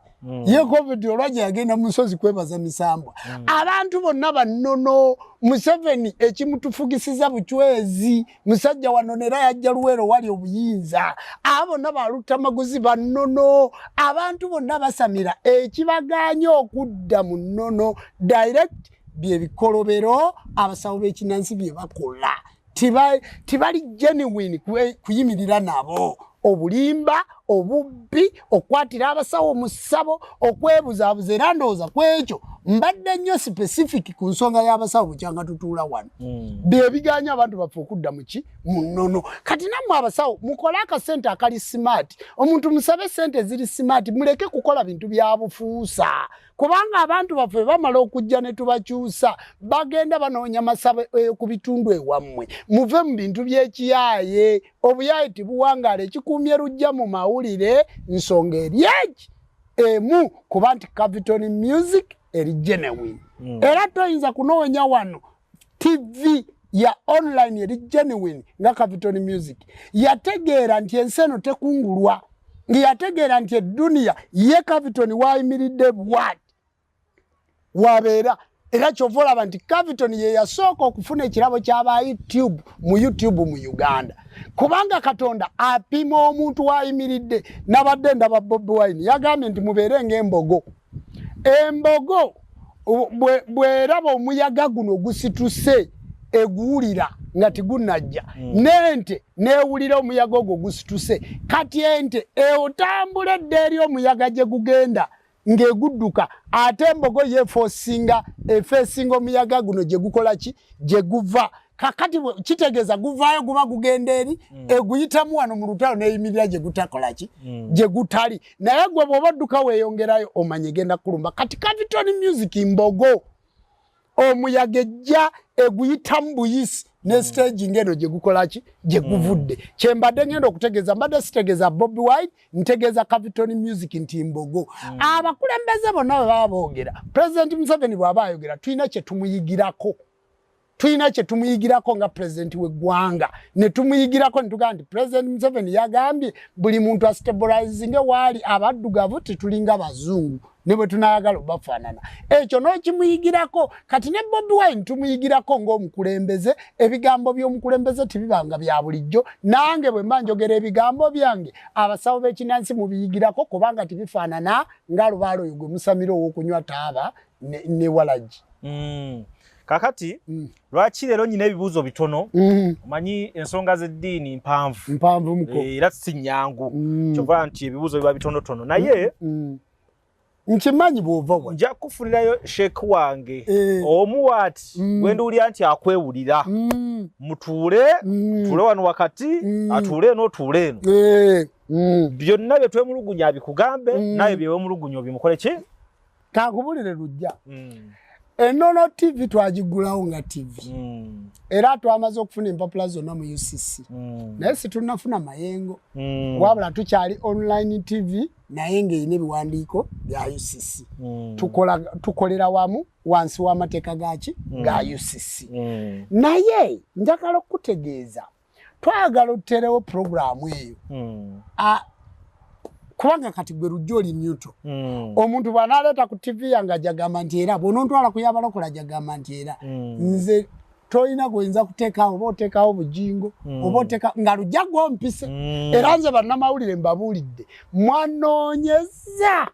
Speaker 1: ye COVID olwaje yagenda mu nsozi kwebaza misambwa abantu bonna bannono Museveni ekimutufugisiza buchwezi musajja wanonera yajja Luwero wali obuyinza abo nabaluta maguzi bannono abantu bonna basamira ekibaganya okudda mu nnono direct bye bikolobero abasawo b'ekinansi bye bakola tibali genuine kuyimirira nabo obulimba obubbi okwatira abasawo mu ssabo okwebuzabuza era ndowooza kwekyo mbadde nnyo specific ku nsonga y'abasawo bukyanga tutuula wano bye biganya abantu baffe okudda mu nnono kati nammwe abasawo mukole akasente akali smart omuntu musabe sente ziri smart muleke kukola bintu bya bufuusa kubanga abantu baffe bamala okujja ne tubakyusa bagenda banoonya masabe ku bitundu ewammwe muve mu bintu by'ekiyaaye obuyaye tibuwangaala ekikuumye lujja mu mawulire nsonga eryeki emu kuba nti Capital Music eri genuine era toyinza kunoonya wano TV ya online eri genuine nga Capital Music yategeera nti ensi eno tekungulwa yategeera nti eduniya ye Capital wayimiridde bwati wabeera era kyovolaba nti Capital ye yasooka okufuna ekirabo ky'aba YouTube mu Uganda kubanga Katonda apima omuntu wayimiridde nabadde ndaba Bobi Wine yagambye nti mubeere ng'embogo embogo bweraba omuyaga guno gusituse eguwulira nga tigunajja n'ente neewulira omuyaga ogwo gusituse kati ente otambula edda eri omuyaga gye gugenda ng'egudduka ate embogo efeesinga omuyaga guno gye gukola ki gye guva kakati kitegeeza guvaayo guba gugenda eri eguyitamu wano mu lutalo neeyimirira gye gutakola ki gye gutali naye gwe bw'oba odduka weeyongerayo omanye genda kulumba kati Capital Music mbogo omuyaga ejja eguyitamu buyisi ne stage ngeno gye gukola ki gye guvudde kyembadde ngenda okutegeeza mbadde sitegeeza Bobi Wine ntegeeza Capital Music nti mbogo abakulembeze bonna bwe baba boogera President Museveni bw'aba ayogera tulina kye tumuyigirako nga president w'eggwanga ne tumuyigirako ne tugamba nti President Museveni yagambye buli muntu astabilizinge waali abaddugavu tetulinga bazungu ne bwe tunayagala obafaanana ekyo n'okimuyigirako kati ne Bobi Wine tumuyigirako ng'omukulembeze ebigambo by'omukulembeze tibibanga bya bulijjo nange bwe mba njogera ebigambo byange abasawo b'ekinansi mubiyigirako kubanga tibifaanana nga lubaalo oyo gwe musamira ow'okunywa taaba ne walagi
Speaker 2: kakati lwaki leero nyina ebibuuzo bitono omanyi ensonga z'eddiini mpanvu
Speaker 1: muko
Speaker 2: era si nnyangu kyova nti ebibuuzo biba bitonotono naye
Speaker 1: nkimanyi bw'ova wa
Speaker 2: nja kufunirayo sheek wange omuwaati gwe nduwulira nti akwewulira mutuule tuule wano wakati atuule eno otuule eno byonna bye twemulugunya bikugambe naye bye wemulugunya obimukole ki
Speaker 1: kankubulire Lujja Ennono TV twagigulawo nga TV era twamaze okufuna empapula zonna mu UCC naye situnafuna mayengo wabula tukyali online TV naye ng'erina ebiwandiiko bya UCC tukolera wamu wansi w'amateeka gaki ga UCC naye njagala okutegeeza twagala otuterewo puroguramu eyo kubanga kati gwe Lujja oli Newto omuntu bw'anaaleeta ku TV yange ajagamba nti era bw'onontwala ku y'abalokola ajagamba nti era nze toyina goyinza kuteekawo oba oteekawo bujingo oba oteeka nga Lujja gwompise era nze bannamawulire mbabuulidde mwanoonyeza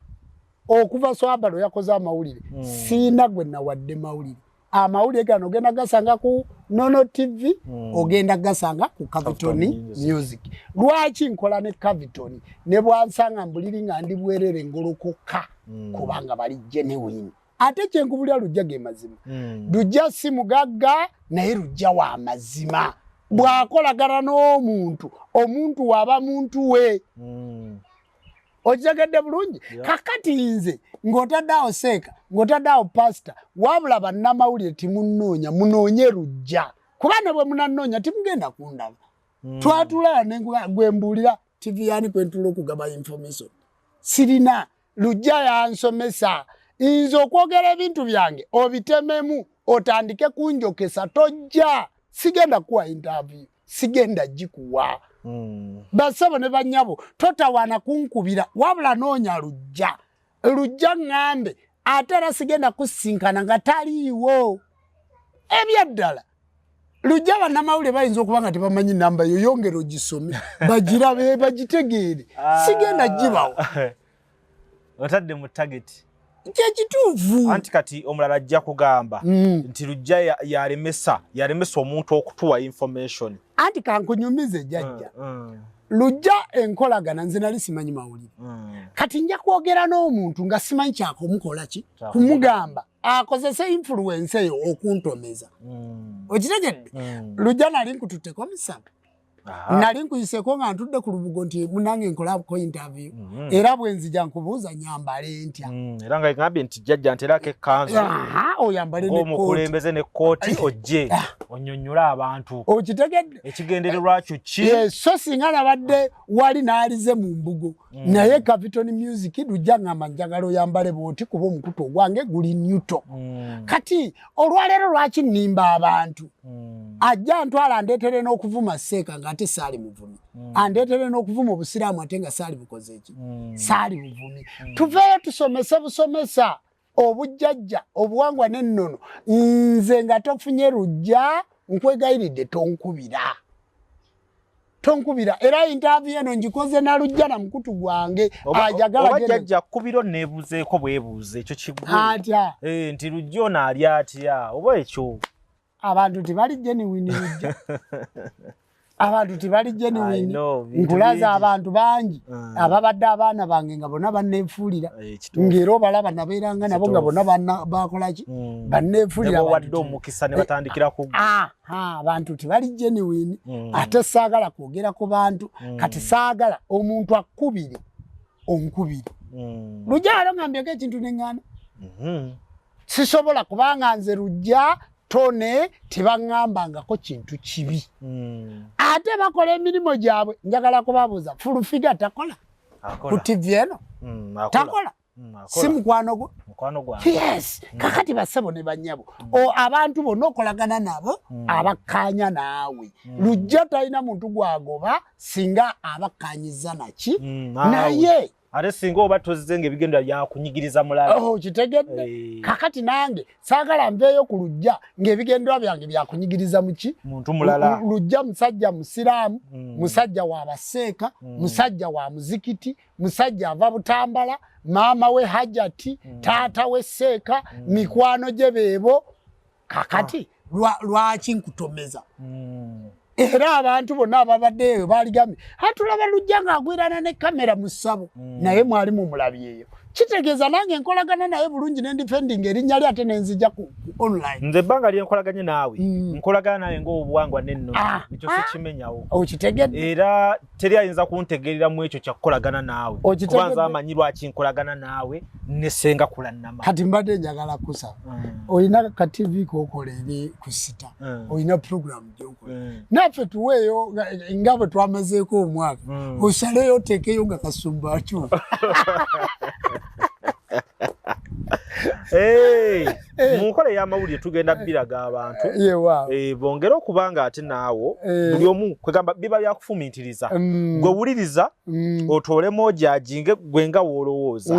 Speaker 1: okuva Swabalo yakoze amawulire siina gwe nawadde mawulire amawulire gano ogenda gasanga ku Nono TV ogenda gasanga ku Cavitoni Music lwaki nkola ne Cavitoni ne bwansanga mbuliri nga ndi bwerere ngolokoka kubanga bali genuine ate kyenkubulira Lujja ge mazima Lujja si mugagga naye Lujja wa mazima bwakolagana n'omuntu omuntu waba muntu we okitegedde bulungi kakati nze ng'otaddeawo seeka ng'otaddeawo pasita wabula bannamawulire timunnoonya munoonye Lujja kuba ne bwe munannoonya timugenda kundaba twatulala gwe mbuulira TV yani kwe ntula okugaba information sirina Lujja yansomesa nze okwogera ebintu byange obitememu otandike kunjokesa tojja sigenda kuwa interview sigenda gikuwa basabo ne banyabo totawana kunkubira wabula noonya Lujja ngambe ate era sigenda kusinkana nga taliiwo ebyaddala Lujja bannamawulire bayinza okuba nga tebamanyi namba yo yongera ogisome bagirabe bagitegeere sigenda gibawo
Speaker 2: otadde mu target
Speaker 1: kyekituufu
Speaker 2: anti kati omulala ajja kugamba nti Lujja yalemesa omuntu okutuwa information
Speaker 1: anti kankunyumize jjajja Lujja enkolagana nze nali simanyi mawulire kati nja kwogera n'omuntu nga simanyi kyakomukola ki kumugamba akozese influence eyo okuntomeza okitegedde Lujja nali nkututteko misana nali nkuyiseko nga ntudde ku lubugo nti munange nkolako interview era bwenzija nkubuuza nyambale ntya
Speaker 2: era nga ngambye nti jjajja nterako ekkanzu
Speaker 1: oyambale
Speaker 2: omukulembeze ne kooti ojje onyonnyola abantu
Speaker 1: okitegedde
Speaker 2: ekigendererwa kyo ki
Speaker 1: so singa nabadde wali n'alize mu mbugo naye Cavitoni Music Lujja ngamba njagala oyambale bwoti kuba omukutu ogwange guli Newto kati olwaleero lwaki nnimba abantu ajja ntwala andeetere n'okuvuma seeka nga ate saali muvumi andeetere n'okuvuma obusiraamu ate nga saali bukoze eki saali buvumi tuveeyo tusomese busomesa obujjajja obuwangwa n'ennono nze nga tofunye Lujja nkwegayiridde tonkubira era interview eno ngikoze na Lujja na mukutu gwange ajagala
Speaker 2: oba jjajja kubiro neebuzeeko bwebuuze ekyo kigwe
Speaker 1: atya
Speaker 2: nti Lujja ono ali atya oba ekyo
Speaker 1: abantu tibali genuine Lujja abantu tibali genuine nkulaza abantu bangi ababadde abaana bange nga bonna banneefuulira ng'era obalaba nabeeranga nabo nga bonna bakolaki banneefuulira
Speaker 2: wadde omukisa ne batandikira ku
Speaker 1: abantu tibali genuine ate saagala kwogera ku bantu kati saagala omuntu akkubire onkubire Lujja alo ngambyeko ekintu neŋŋaana sisobola kubanga nze Lujja tone tebaŋŋambangako kintu kibi ate bakola emirimu gyabwe njagala kubabuuza fulufiga takola ku TV eno takola si mukwano gwo yes kakati basebo ne banyabo abantu bonna okolagana nabo abakkaanya naawe Lujja talina muntu gwagoba singa abakkaanyiza naki naye
Speaker 2: ate singa oba tozze ng'ebigenda byakunyigiriza mulala
Speaker 1: kitegedde kakati nange saagala nveeyo ku Lujja ng'ebigendwa byange byakunyigiriza muki
Speaker 2: muntu mulala
Speaker 1: Lujja musajja musiraamu musajja wa baseeka musajja wa muzikiti musajja ava Butambala maama we Hajati taata we Seeka mikwano gye beebo kakati lwaki nkutomeza era abantu bonna ababaddeyo baligambye atulaba lujja ng'agwirana ne kamera mu ssabo naye mwali mumulabyeyo kitegeeza nange nkolagana naye bulungi ne defending erinnya lye ate nenzija ku online
Speaker 2: nze ebbanga lye nkolaganye naawe nkolagana nawe ng'obuwangwa n'ennono ekyo sikimenyawo
Speaker 1: okitegedde
Speaker 2: era teri ayinza kuntegeerera mu ekyo kyakukolagana naawe kubanza amanyi lwaki nkolagana naawe ne senga kulannama
Speaker 1: kati mbadde njagala kusaba olina ka TV k'okola eri ku sita olina program gy'okola naffe tuweeyo nga bwe twamazeeko omwaka osaleyo oteekeyo nga kasumbacu
Speaker 2: munkola ey'amawulire tugenda biraga abantu bongere okubanga ate naawo buli omu kwegamba biba byakufumiitiriza gwe wuliriza otoolemu ojajinge gwe nga woolowooza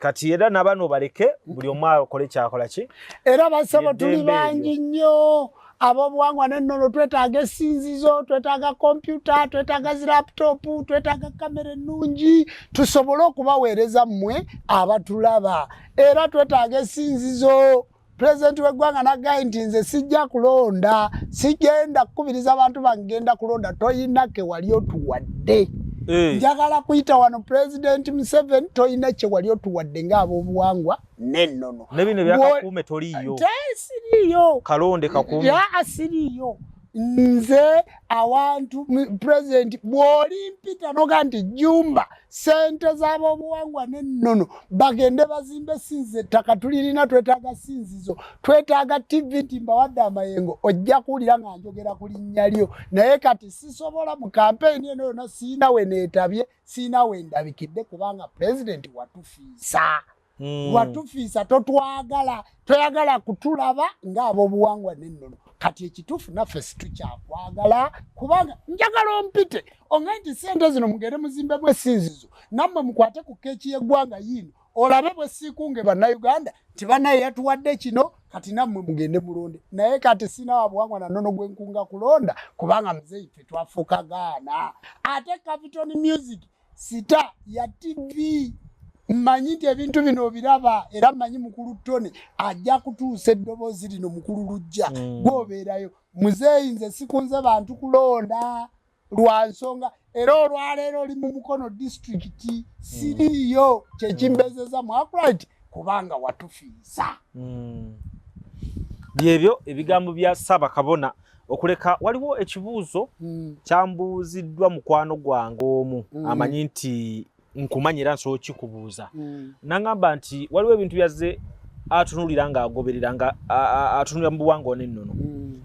Speaker 2: kati era nabano baleke buli omu akole kyakola ki
Speaker 1: era basaba tuli bangi nnyo abobuwangwa n'ennono twetaaga essinzizo twetaaga kompyuta twetaaga zilaptopu twetaaga kamera ennungi tusobole okubaweereza mmwe abatulaba era twetaaga essinzizo pulezidenti w'eggwanga nagambye nti nze sijja kulonda sigenda kukubiriza abantu bangenda kulonda toyina ke wali otuwadde njagala kuyita wano pulezidenti Museveni toyina kye wali otuwadde ng'abobuwangwa n'ennono
Speaker 2: nebino byakakuume toliiyo
Speaker 1: siriiyo
Speaker 2: kalonde kakuume
Speaker 1: asiriiyo nze awantu pulezidenti bw'olimpita noga nti jumba sente z'abobuwangwa n'ennono bagende bazimbe sinze ettaka tulirina twetaaga sinzizo twetaaga TV nti mbawadde amayengo ojja kuwulira nga njogera ku linnya lyo naye kati sisobola mu kampeyini eno yonna siina we neetabye siina we ndabikidde kubanga pulezidenti watufiisa watufiisa totwagala toyagala kutulaba ng'abobuwangwa n'ennono kati ekituufu naffe situkyakwagala kubanga njagala ompite onga nti sente zino mugende muzimbemu essinzizo nammwe mukwate ku keeki y'eggwanga yiino olabe bwe siikunge bannayuganda nti bannaye yatuwadde kino kati nammwe mugende mulonde naye kati sina wabuwangwa na nnono gwe nkunga kulonda kubanga muzeeyi ffe twafuuka gaana ate Capitol Music sita ya TV mmanyi nti ebintu bino biraba era mmanyi mukulu Tony ajja kutuusa eddoboozi lino mukulu lujja gwobeerayo muzeeyi nze sikunze bantu kulonda lwa nsonga era olwaleero oli mu Mukono district siriiyo kyekimbezeza mu Arkwright kubanga watufiisa
Speaker 2: byebyo ebigambo bya Ssaabakabona okuleka waliwo ekibuuzo kyambuuziddwa mukwano gwange omu amanyi nti nkumanyira nso kikubuuza nangamba nti waliwo ebintu byazze atunulira nga agoberera nga atunulira mu buwangwa n'ennono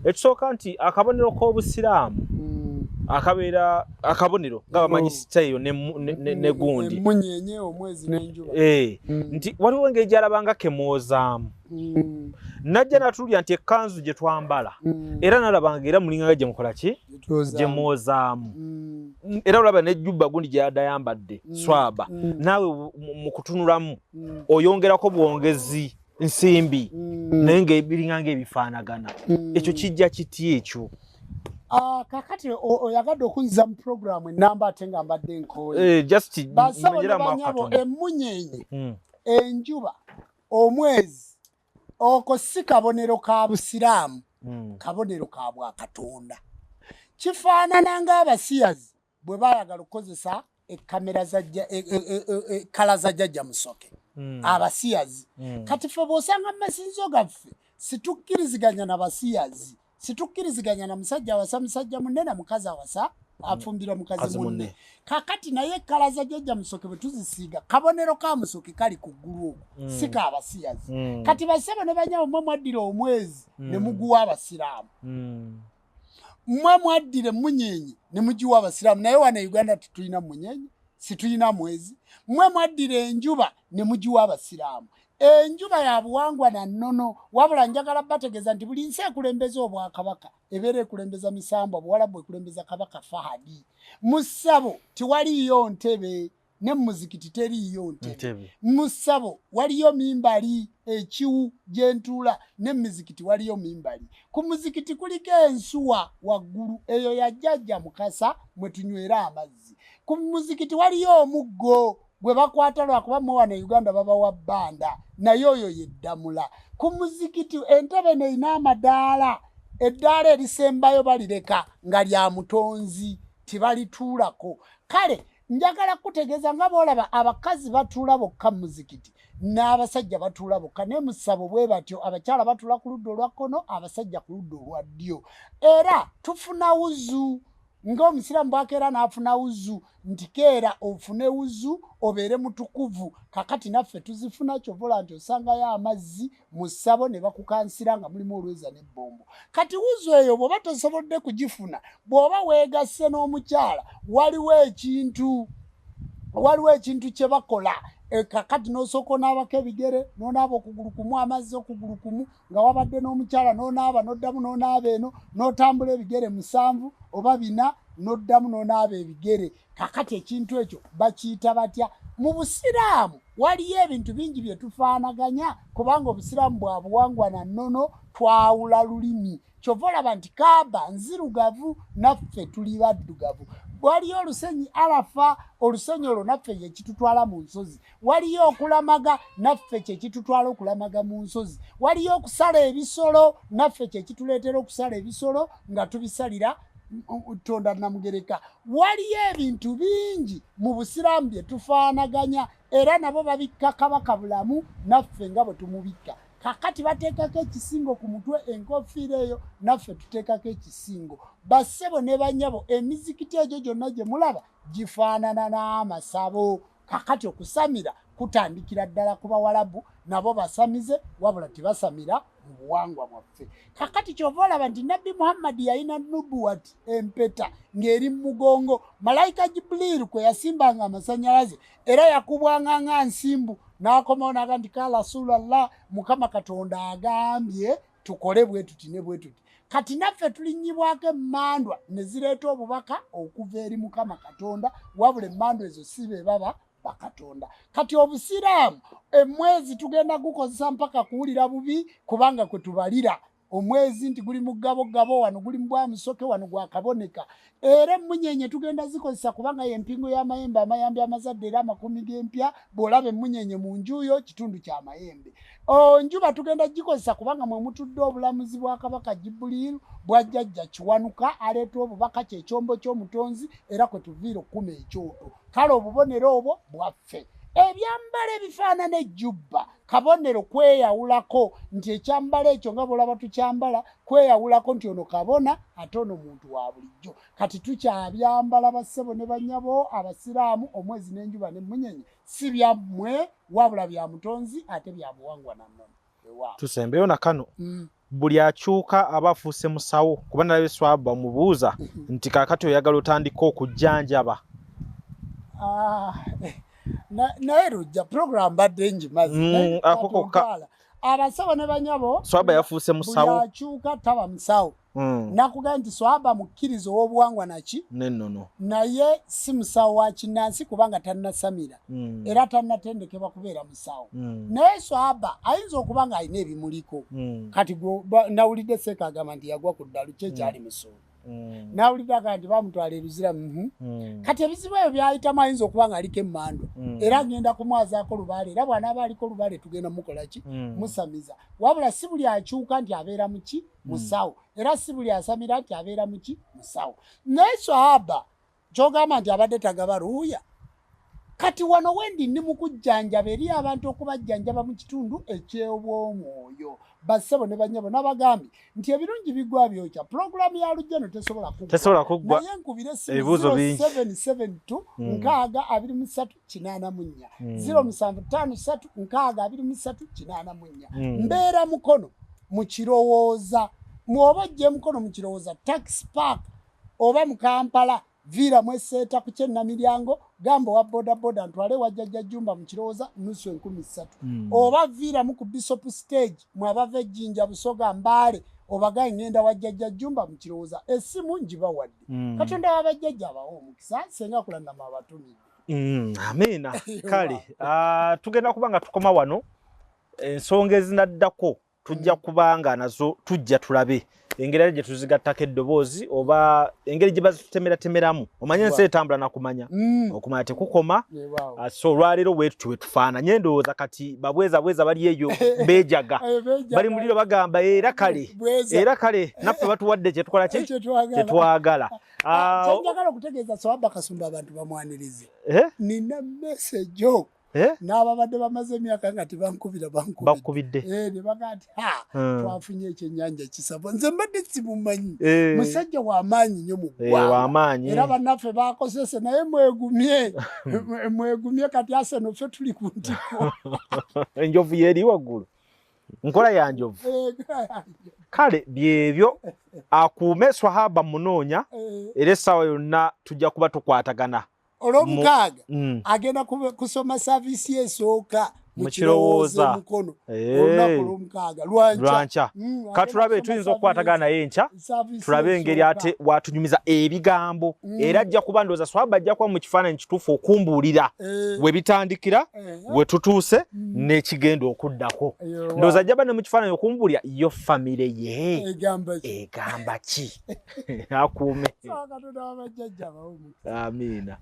Speaker 2: ekisooka nti akabonero k'obusiraamu akabeera akabonero nga bamanyi sitayo ne gundi
Speaker 1: munyenye omwezi n'enjuba
Speaker 2: nti waliwo engeri gy'alabanga kemoozaamu najja natulya nti ekkanzu gye twambala era nalabanga era mulinganga gye mukola ki gye mwozaamu era olaba nejjubba gundi gy'adayambadde swaba naawe mu kutunulamu oyongerako bwongezi nsimbi naye ng'ebiringanga ebifaanagana ekyo kijja kiti ekyo
Speaker 1: kakati oyagadde okunziza mu programu enamba ate nga mbadde nkooye
Speaker 2: just
Speaker 1: basabo ne banyabo emunyenye enjuba omwezi oko si kabonero ka busiraamu kabonero ka bwakatonda kifaanana ng'abasiyazi bwe baayagala okukozesa ekamera kala za jjajja Musoke abasiyazi kati ffe bw'osanga mu masinzo gaffe situkkiriziganya na basiyazi situkkiriziganya na musajja awasa musajja munne na mukazi awasa afumbira mukazi munne kakati naye kala za jjajja Musoke bwe tuzisiiga kabonero ka Musoke kali ku ggulu okwo si ka abasiyazi kati basebo ne banyabo mmwe mwaddira omwezi ne muguwa abasiraamu mmwe mwaddire munyenye ne mugiwa abasiraamu naye wana Uganda tutulina munyenye situlina mwezi mmwe mwaddira enjuba ne mugiwa abasiraamu enjuba ya buwangwa na nnono wabula njagala bategeeza nti buli nsi ekulembeza obwakabaka ebeera ekulembeza Misambwa Buwarabu ekulembeza Kabaka Fahadi mu ssabo tiwaliyo ntebe ne muzikiti teriyo ntebe mu ssabo waliyo mimbali ekiwu gyentula ne muzikiti waliyo mimbali ku muzikiti kuliko ensuwa waggulu eyo ya jjajja Mukasa mwe tunywera amazzi ku muzikiti waliyo omuggo gwe bakwata lwakuba mwe wana Uganda babawa bbanda naye oyo yeddamula ku muzikiti entebe neina amadaala eddaala erisembayo balireka nga lya mutonzi tibalituulako. Kale njagala kutegeeza nga boolaba abakazi batuula bokka mu muzikiti n'abasajja batuula bokka ne mu ssabo bwe batyo abakyala batuula ku ludda olwa kkono abasajja ku ludda olwa ddyo. Era tufuna wuzu ng'omusiraamu bw'akeera n'afuna wuzu nti keera ofune wuzu obeere mutukuvu. Kakati naffe tuzifuna kyovola nti osangayo amazzi mu ssabo ne bakukansira nga mulimu olweza n'ebbombo. Kati wuzu eyo bw'oba tosobodde kugifuna bw'oba weegasse n'omukyala waliwo ekintu kye bakola. Kakati n'osooka onaabako ebigere n'onaaba okugulu kumu amazzi okugulu kumu nga wabadde n'omukyala n'onaaba n'oddamu n'onaaba eno n'otambula ebigere 7 oba 4 n'oddamu n'onaaba ebigere. Kakati ekintu ekyo bakiyita batya? Mu Busiraamu waliyo ebintu bingi bye tufaanaganya kubanga Obusiraamu bwa buwangwa na nnono twawula lulimi. Kyova olaba nti Kaaba nzirugavu naffe tuli baddugavu. Waliyo olusenyi Arafa, olusenyi olwo naffe ye kitutwala mu nsozi. Waliyo okulamaga naffe kye kitutwala okulamaga mu nsozi. Waliyo okusala ebisolo naffe kye kituleetera okusala ebisolo nga tubisalira Tonda Namugereka. Waliyo ebintu bingi mu Busiraamu bye tufaanaganya era nabo babikka Kabaka bulamu naffe nga bwe tumubikka. Kakati bateekako ekisingo ku mutwe enkofiira eyo naffe tuteekako ekisingo. Bassebo ne bannyabo emizikiti egyo gyonna gye mulaba gifaanana n'amasabo. Kakati okusamira kutandikira ddala ku Bawalabu nabo basamize wabula tebasamira mu buwangwa bwaffe. Kakati kyova olaba nti Nabbi Muhammad yalina nubuwati empeta ng'eri mu mugongo. Malayika Jibril kwe yasimbanga amasanyalaze era yakubwanga nga nsimbu n'akomawo n'agamba nti ka Rasulallah Mukama Katonda agambye tukole bwe tuti ne bwe tuti. Kati naffe tulinnyibwako emmandwa ne zireeta obubaka okuva eri Mukama Katonda wabula emmandwa ezo si be baba bakatonda. Kati Obusiraamu emwezi tugenda gukozesa mpaka kuwulira bubi kubanga kwe tubalira omwezi nti guli mugabo wano guli mbwamusoke wano gwakaboneka. Era emmunyenye tugenda zikozesa kubanga y'empingo y'amayembe amayambe amazadde era 10 g'empya bw'olaba emmunyenye mu njuyo kitundu kya mayembe. Njuba tugenda gikozesa kubanga mwe mutudde obulamuzi bwa Kabaka Jibuliru bwajjajja kiwanuka aleeta obubaka kyekyombo ky'omutonzi era kwe tuviira okukuma ekyoto. Kale obubonero obwo bwaffe. Ebyambalo ebifaanana ejjubba kabonero kweyawulako nti ekyambalo ekyo nga bw'olaba tukyambala kweyawulako nti ono kabona ate ono muntu wa bulijjo. Kati tukyabyambala bassebo ne bannyabo Abasiraamu omwezi n'enjuba n'emmunyenye si byammwe wabula bya mutonzi ate bya buwangwa na nnono.
Speaker 2: Tusembeyo na kano buli akyuka aba afuuse musawo kuba nalabe swaba mubuuza nti kakati oyagala otandika okujjanjaba.
Speaker 1: Naye Rujja program badde njimazi abasawo ne banyabo
Speaker 2: swaba yafuuse musawo
Speaker 1: buli akyuka taba musawo. Nakugamba nti swaba mukkirizo w'obuwangwa naki
Speaker 2: nennono
Speaker 1: naye si musawo wa kinnansi kubanga tannasamira era tannatendekebwa kubeera musawo. Naye swaba ayinza okuba nga alina ebimuliko. Kati nawulidde Seeka agamba nti yagwa ku ddalu kyekyali musuulu. Nawulidde nti bamutwala eruzira. Kati ebizibu ebyo byayitamu ayinza okuba nga aliko emmandwa era agenda kumwazaako lubaale era bw'anaaba aliko lubaale tugenda mukola ki musamiza. Wabula si buli akyuka nti abeera muki musawo era si buli asamira nti abeera muki musawo. Naye swaba kyogamba nti abadde tagaba ruuya. Kati wano wendi ndi mu kujjanjaba eri abantu okubajjanjaba mu kitundu eky'obwomwoyo. Bassebo ne bannyabo n'abagambye nti ebirungi bigwa byokya. Pulogulaamu ya Lujjano tesobola kuggwa. Naye nkubire ebibuuzo bingi 0772 623 84 0753 623 84. Mbeera mukono mu kirowooza mwoba ojje mukono mu kirowooza taxi park oba mu Kampala vira mweseeta ku Kyennamiryango gamba wa boda boda ntwale wajjajja Jumba mu kirowooza nusu 13 oba vira mu ku Bishop stage mwabava Ejjinja Busoga Mbale obaga ngenda wajjajja Jumba mu kirowooza essimu njiba wadde. Katonda wabajjajja abawo omukisa senga kulanda mabatumidde.
Speaker 2: Amina. Kale tugenda kubanga tukoma wano ensonga ezinaddako tujja kubanga nazo tujja tulabe engeri gye tuzigattako eddoboozi oba engeri gye bazitemeratemeramu omanye ensi etambula nakumanya okumanya tekukoma so olwaleero bwetuti wetufaananye endowooza kati babwezabweza bali eyo beejaga bali muliro bagamba era kale naffe batuwadde kyetukola kyetwagala
Speaker 1: kyenjagala okutegeeza Sawaba Kasumba abantu bamwanirize nina message n'ababadde bamaze emyaka nga tebankubidde ne baga nti twafunye ekyennyanja kisabo nze mbadde simumanyi musajja w'amaanyi nnyo mu ggwanga era bannaffe baakosese naye mwegumye kati Arsenal ffe tuli ku ntiko
Speaker 2: enjovu yeeri waggulu nkola ya njovu kale byebyo akuume Swahaba munoonya era essaawa yonna tujja kuba tukwatagana
Speaker 1: olw'omukaaga agenda kusoma saavisi esooka mu kirowoozo mukono olunaku olw'omukaaga lwanca
Speaker 2: katulabe tuyinza okukwatagana naye enkya tulabe engeri ate watunyumiza ebigambo era ajja kuba ndowooza Swahaba ajja kuba mu kifaananyi kituufu okumbuulira we bitandikira we tutuuse n'ekigenda okuddako ndowooza ajja ba ne mu kifaananyi okumbuulira yo famire ye egamba ki akuume amiina